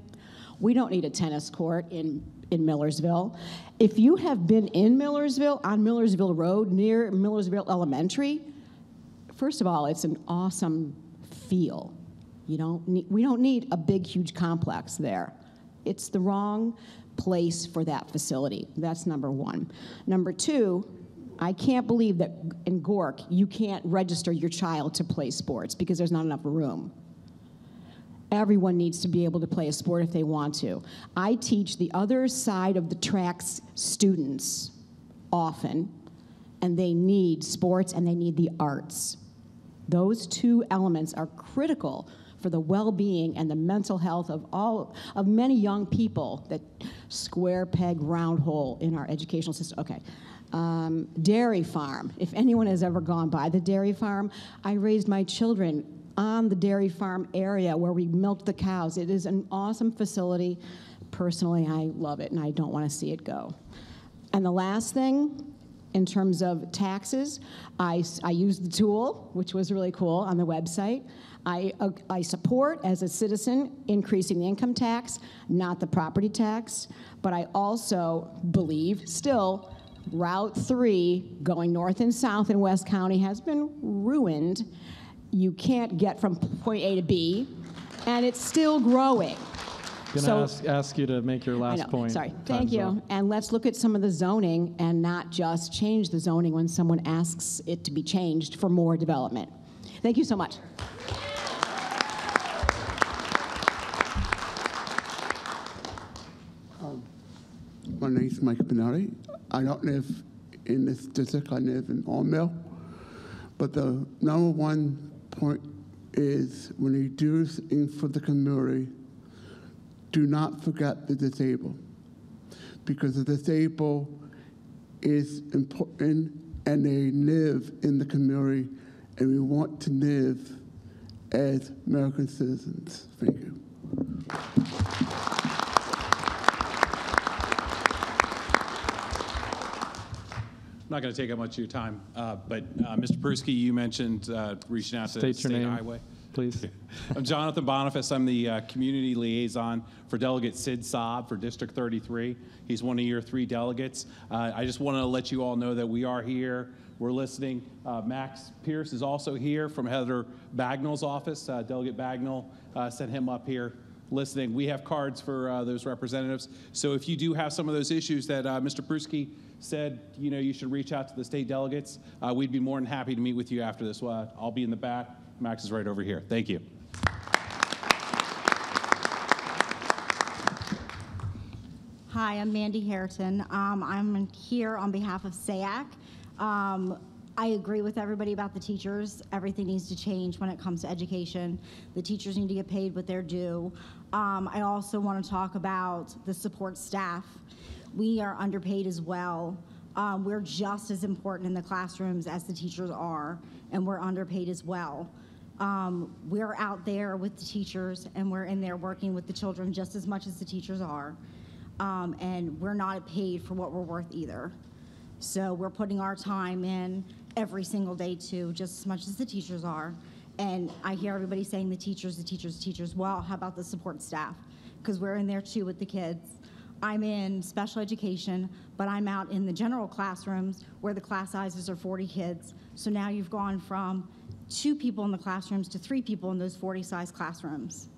We don't need a tennis court in Millersville. If you have been in Millersville, on Millersville Road, near Millersville Elementary, first of all, it's an awesome feel. We don't need a big, huge complex there. It's the wrong place for that facility. That's number one. Number two, I can't believe that in Gork, you can't register your child to play sports because there's not enough room. Everyone needs to be able to play a sport if they want to. I teach the other side of the tracks students often, and they need sports and they need the arts. Those 2 elements are critical for the well-being and the mental health of many young people. That square peg round hole in our educational system. Okay. Dairy farm. If anyone has ever gone by the dairy farm, I raised my children on the dairy farm area where we milked the cows. It is an awesome facility. Personally, I love it, and I don't want to see it go. And the last thing, in terms of taxes, I used the tool, which was really cool, on the website. I support, as a citizen, increasing the income tax, not the property tax, but I also believe, still, Route 3 going north and south in West County has been ruined. You can't get from point A to B, and it's still growing. I'm going to ask you to make your last point. Sorry. Thank you. Up. And let's look at some of the zoning and not just change the zoning when someone asks it to be changed for more development. Thank you so much. My name is Mike Benari. I don't live in this district. I live in Old Mill. But the number one point is when you do things for the community, do not forget the disabled. Because the disabled is important and they live in the community and we want to live as American citizens. Thank you. I'm not going to take up much of your time, but Mr. Pruski, you mentioned reaching out to State your State name. Highway. please. I'm Jonathan Boniface. I'm the community liaison for Delegate Sid Saab for District 33. He's one of your 3 delegates. I just want to let you all know that we are here. We're listening. Max Pierce is also here from Heather Bagnall's office. Delegate Bagnall sent him up here listening. We have cards for those representatives. So if you do have some of those issues that Mr. Pruski said, you should reach out to the state delegates, we'd be more than happy to meet with you after this. I'll be in the back. Max is right over here. Thank you. Hi, I'm Mandy Harriton. I'm here on behalf of SAAC. I agree with everybody about the teachers. Everything needs to change when it comes to education. The teachers need to get paid what they're due. I also want to talk about the support staff. We are underpaid as well. We're just as important in the classrooms as the teachers are, and we're underpaid as well. We're out there with the teachers, and we're in there working with the children just as much as the teachers are. And we're not paid for what we're worth either. So we're putting our time in every single day too, just as much as the teachers are. And I hear everybody saying the teachers, the teachers, the teachers. Well, how about the support staff? Because we're in there too with the kids. I'm in special education, but I'm out in the general classrooms where the class sizes are 40 kids. So now you've gone from 2 people in the classrooms to 3 people in those 40-size classrooms.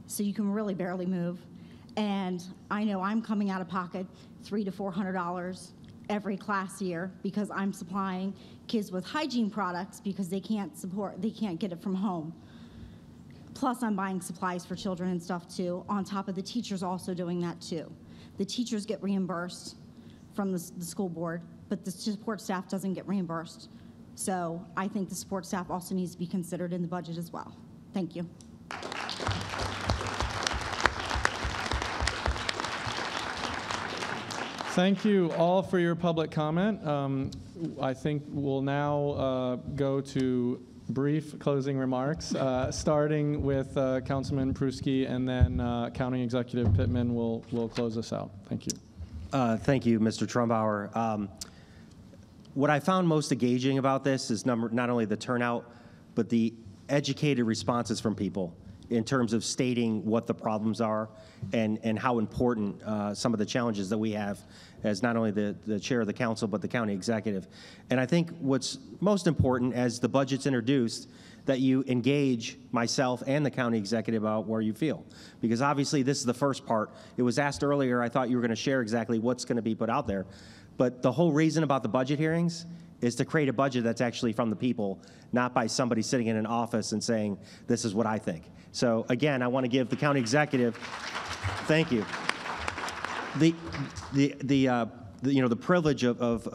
So you can really barely move. And I know I'm coming out of pocket $300 to $400 every class year because I'm supplying kids with hygiene products because they can't get it from home. Plus I'm buying supplies for children and stuff too, on top of the teachers also doing that too. The teachers get reimbursed from the school board, but the support staff doesn't get reimbursed. So I think the support staff also needs to be considered in the budget as well. Thank you. Thank you all for your public comment. I think we'll now go to brief closing remarks, starting with Councilman Pruski, and then County Executive Pittman will close us out. Thank you. Thank you, Mr. Trumbauer. What I found most engaging about this is not only the turnout, but the educated responses from people in terms of stating what the problems are and how important some of the challenges that we have as not only the chair of the council, but the county executive. And I think what's most important as the budget's introduced, that you engage myself and the county executive about where you feel. Because obviously this is the first part. It was asked earlier, I thought you were gonna share exactly what's gonna be put out there. But the whole reason about the budget hearings is to create a budget that's actually from the people, not by somebody sitting in an office and saying, this is what I think. So again, I want to give the county executive, thank you, the privilege of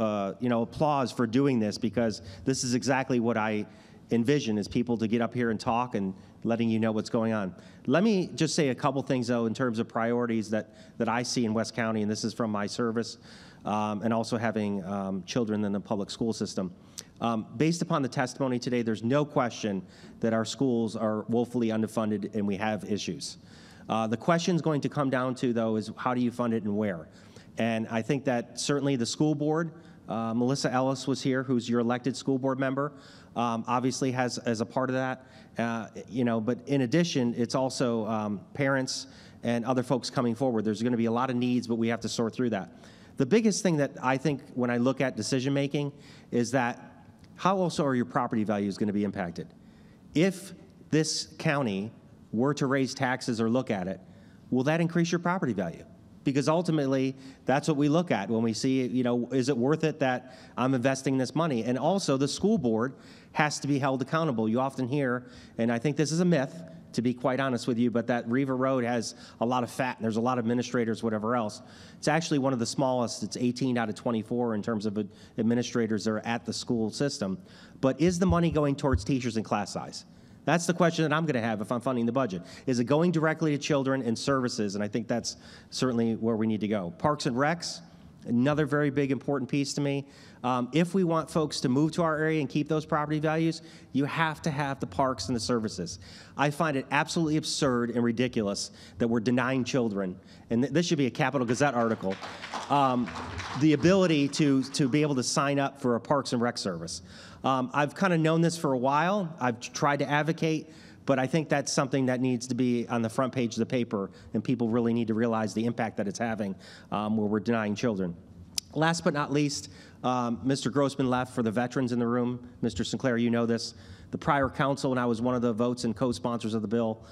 applause for doing this, because this is exactly what I envision, is people to get up here and talk and letting you know what's going on. Let me just say a couple things though in terms of priorities that I see in West County, and this is from my service and also having children in the public school system. Based upon the testimony today, there's no question that our schools are woefully underfunded and we have issues. The question is going to come down to, though, is how do you fund it and where? And I think that certainly the school board, Melissa Ellis was here, who's your elected school board member, obviously has as a part of that. But in addition, it's also parents and other folks coming forward. There's going to be a lot of needs, but we have to sort through that. The biggest thing that I think when I look at decision making is that how also are your property values going to be impacted? If this county were to raise taxes or look at it, will that increase your property value? Because ultimately, that's what we look at when we see, is it worth it that I'm investing this money? And also, the school board has to be held accountable. You often hear, and I think this is a myth, to be quite honest with you, but that Riva Road has a lot of fat, and there's a lot of administrators, whatever else. It's actually one of the smallest. It's 18 out of 24 in terms of administrators that are at the school system. But is the money going towards teachers and class size? That's the question that I'm going to have if I'm funding the budget. Is it going directly to children and services? And I think that's certainly where we need to go. Parks and Recs, another very big important piece to me. If we want folks to move to our area and keep those property values, you have to have the parks and the services. I find it absolutely absurd and ridiculous that we're denying children, and this should be a Capital Gazette article, the ability to be able to sign up for a Parks and Rec service. I've kind of known this for a while. I've tried to advocate, But I think that's something that needs to be on the front page of the paper, and people really need to realize the impact that it's having where we're denying children. Last but not least, Mr. Grossman left for the veterans in the room. Mr. Sinclair, you know this. The prior council, and I was one of the votes and co-sponsors of the bill,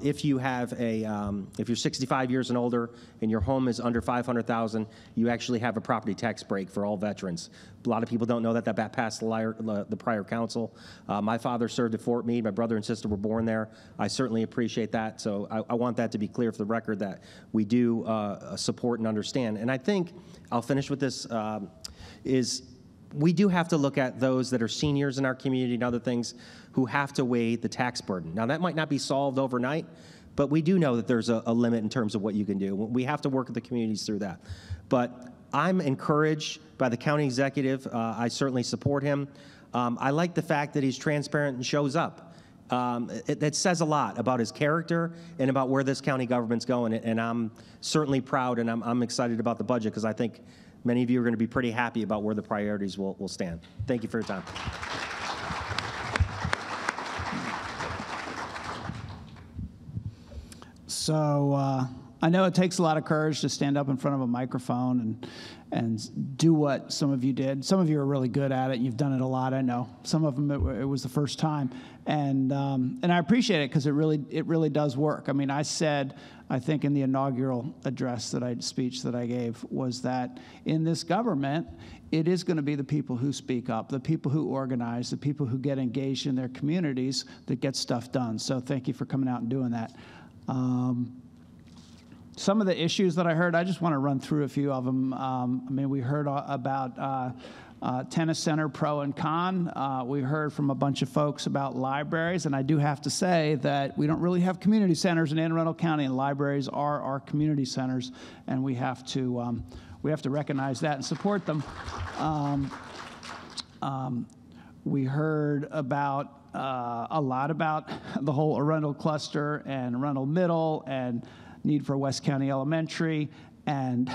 if you have if you're 65 years and older and your home is under $500,000, you actually have a property tax break for all veterans. A lot of people don't know that passed the prior council. My father served at Fort Meade. My brother and sister were born there. I certainly appreciate that. So I want that to be clear for the record that we do support and understand. And I think I'll finish with this is we do have to look at those that are seniors in our community and other things who have to weigh the tax burden. Now, that might not be solved overnight, but we do know that there's a limit in terms of what you can do. We have to work with the communities through that. But I'm encouraged by the county executive. I certainly support him. I like the fact that he's transparent and shows up. That says a lot about his character and about where this county government's going. And I'm certainly proud, and I'm excited about the budget because I think many of you are going to be pretty happy about where the priorities will stand. Thank you for your time. So I know it takes a lot of courage to stand up in front of a microphone and do what some of you did. Some of you are really good at it. You've done it a lot, I know. Some of them, it was the first time. And I appreciate it because it really does work. I mean, I said, I think in the inaugural speech that I gave was that in this government, it is going to be the people who speak up, the people who organize, the people who get engaged in their communities that get stuff done. So thank you for coming out and doing that. Some of the issues that I heard, I just want to run through a few of them. I mean, we heard about tennis center pro and con. We heard from a bunch of folks about libraries, and I do have to say that we don't really have community centers in Anne Arundel County, and libraries are our community centers, and we have to recognize that and support them. We heard about a lot about the whole Arundel cluster and Arundel Middle and need for West County Elementary and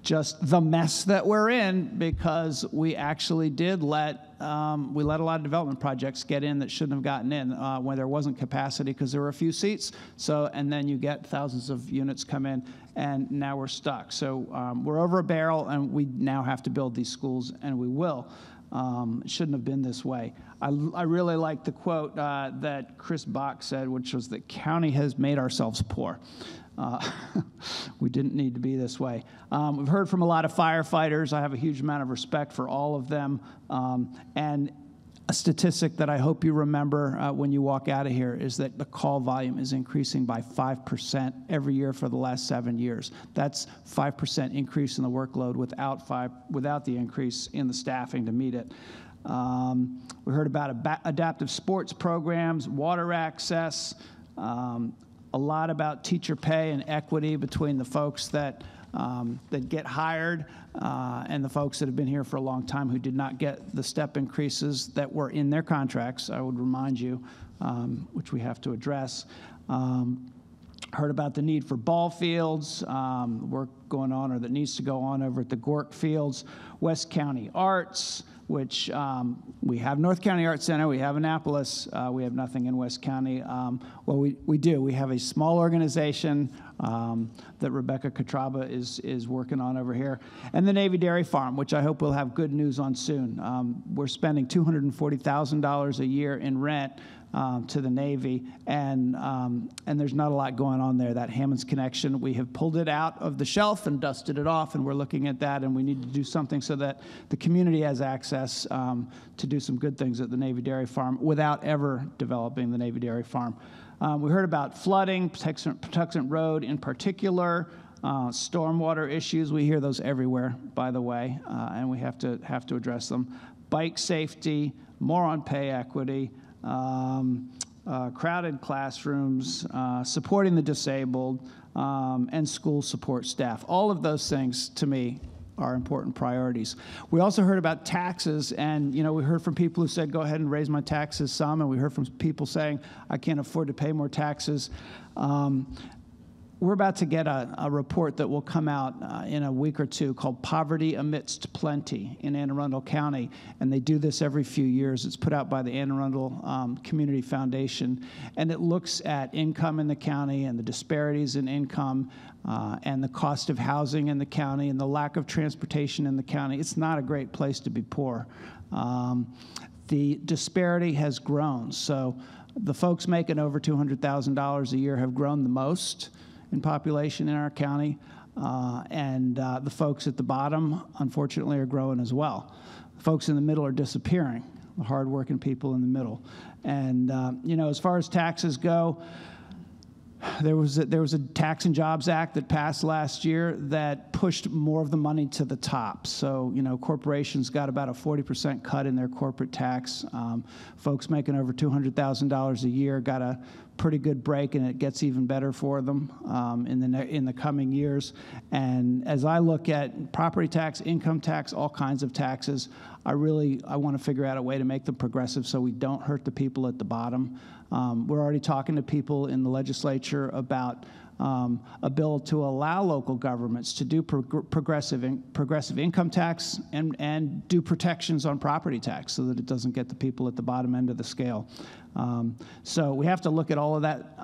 just the mess that we're in because we actually did let a lot of development projects get in that shouldn't have gotten in when there wasn't capacity because there were a few seats. So, and then you get thousands of units come in and now we're stuck. So we're over a barrel and we now have to build these schools and we will. It shouldn't have been this way. I really like the quote that Chris Bach said, which was that county has made ourselves poor. We didn't need to be this way. We've heard from a lot of firefighters. I have a huge amount of respect for all of them. And a statistic that I hope you remember when you walk out of here is that the call volume is increasing by 5% every year for the last 7 years. That's 5% increase in the workload without the increase in the staffing to meet it. We heard about adaptive sports programs, water access, a lot about teacher pay and equity between the folks that get hired and the folks that have been here for a long time who did not get the step increases that were in their contracts, I would remind you, which we have to address. Heard about the need for ball fields, work going on or that needs to go on over at the Gork Fields, West County Arts, which we have North County Arts Center, we have Annapolis, we have nothing in West County. Well, we do. We have a small organization that Rebecca Catraba is working on over here, and the Navy Dairy Farm, which I hope we'll have good news on soon. We're spending $240,000 a year in rent to the Navy, and there's not a lot going on there. That Hammond's connection, we have pulled it out of the shelf and dusted it off, and we're looking at that, and we need to do something so that the community has access to do some good things at the Navy Dairy Farm without ever developing the Navy Dairy Farm. We heard about flooding, Patuxent Road in particular, stormwater issues. We hear those everywhere, by the way, and we have to address them. Bike safety, more on pay equity, crowded classrooms, supporting the disabled, and school support staff. All of those things, to me, are important priorities. We also heard about taxes, and we heard from people who said, go ahead and raise my taxes some, and we heard from people saying, I can't afford to pay more taxes. we're about to get a report that will come out in a week or two called Poverty Amidst Plenty in Anne Arundel County, and they do this every few years. It's put out by the Anne Arundel Community Foundation, and it looks at income in the county and the disparities in income and the cost of housing in the county and the lack of transportation in the county. It's not a great place to be poor. The disparity has grown, so the folks making over $200,000 a year have grown the most in population in our county, and the folks at the bottom, unfortunately, are growing as well. The folks in the middle are disappearing, the hardworking people in the middle. And, you know, as far as taxes go, there was a Tax and Jobs Act that passed last year that pushed more of the money to the top. So, you know, corporations got about a 40% cut in their corporate tax. Folks making over $200,000 a year got a pretty good break, and it gets even better for them in the coming years. And as I look at property tax, income tax, all kinds of taxes, I want to figure out a way to make them progressive so we don't hurt the people at the bottom. We're already talking to people in the legislature about a bill to allow local governments to do progressive income tax and do protections on property tax so that it doesn't get the people at the bottom end of the scale. So we have to look at all of that.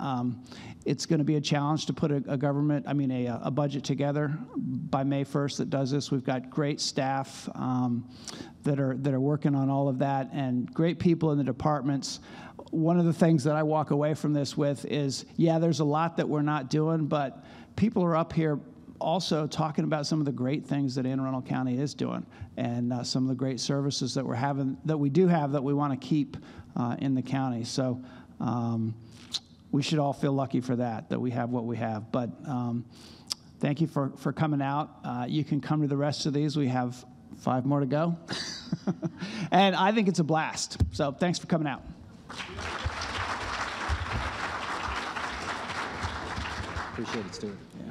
It's going to be a challenge to put a budget together by May 1st that does this. We've got great staff that are working on all of that, and great people in the departments. One of the things that I walk away from this with is, yeah, there's a lot that we're not doing, but people are up here also talking about some of the great things that Anne Arundel County is doing, and some of the great services that we do have that we want to keep in the county. So we should all feel lucky for that we have what we have. But thank you for coming out. You can come to the rest of these. We have 5 more to go. And I think it's a blast. So thanks for coming out. Appreciate it, Stuart. Yeah.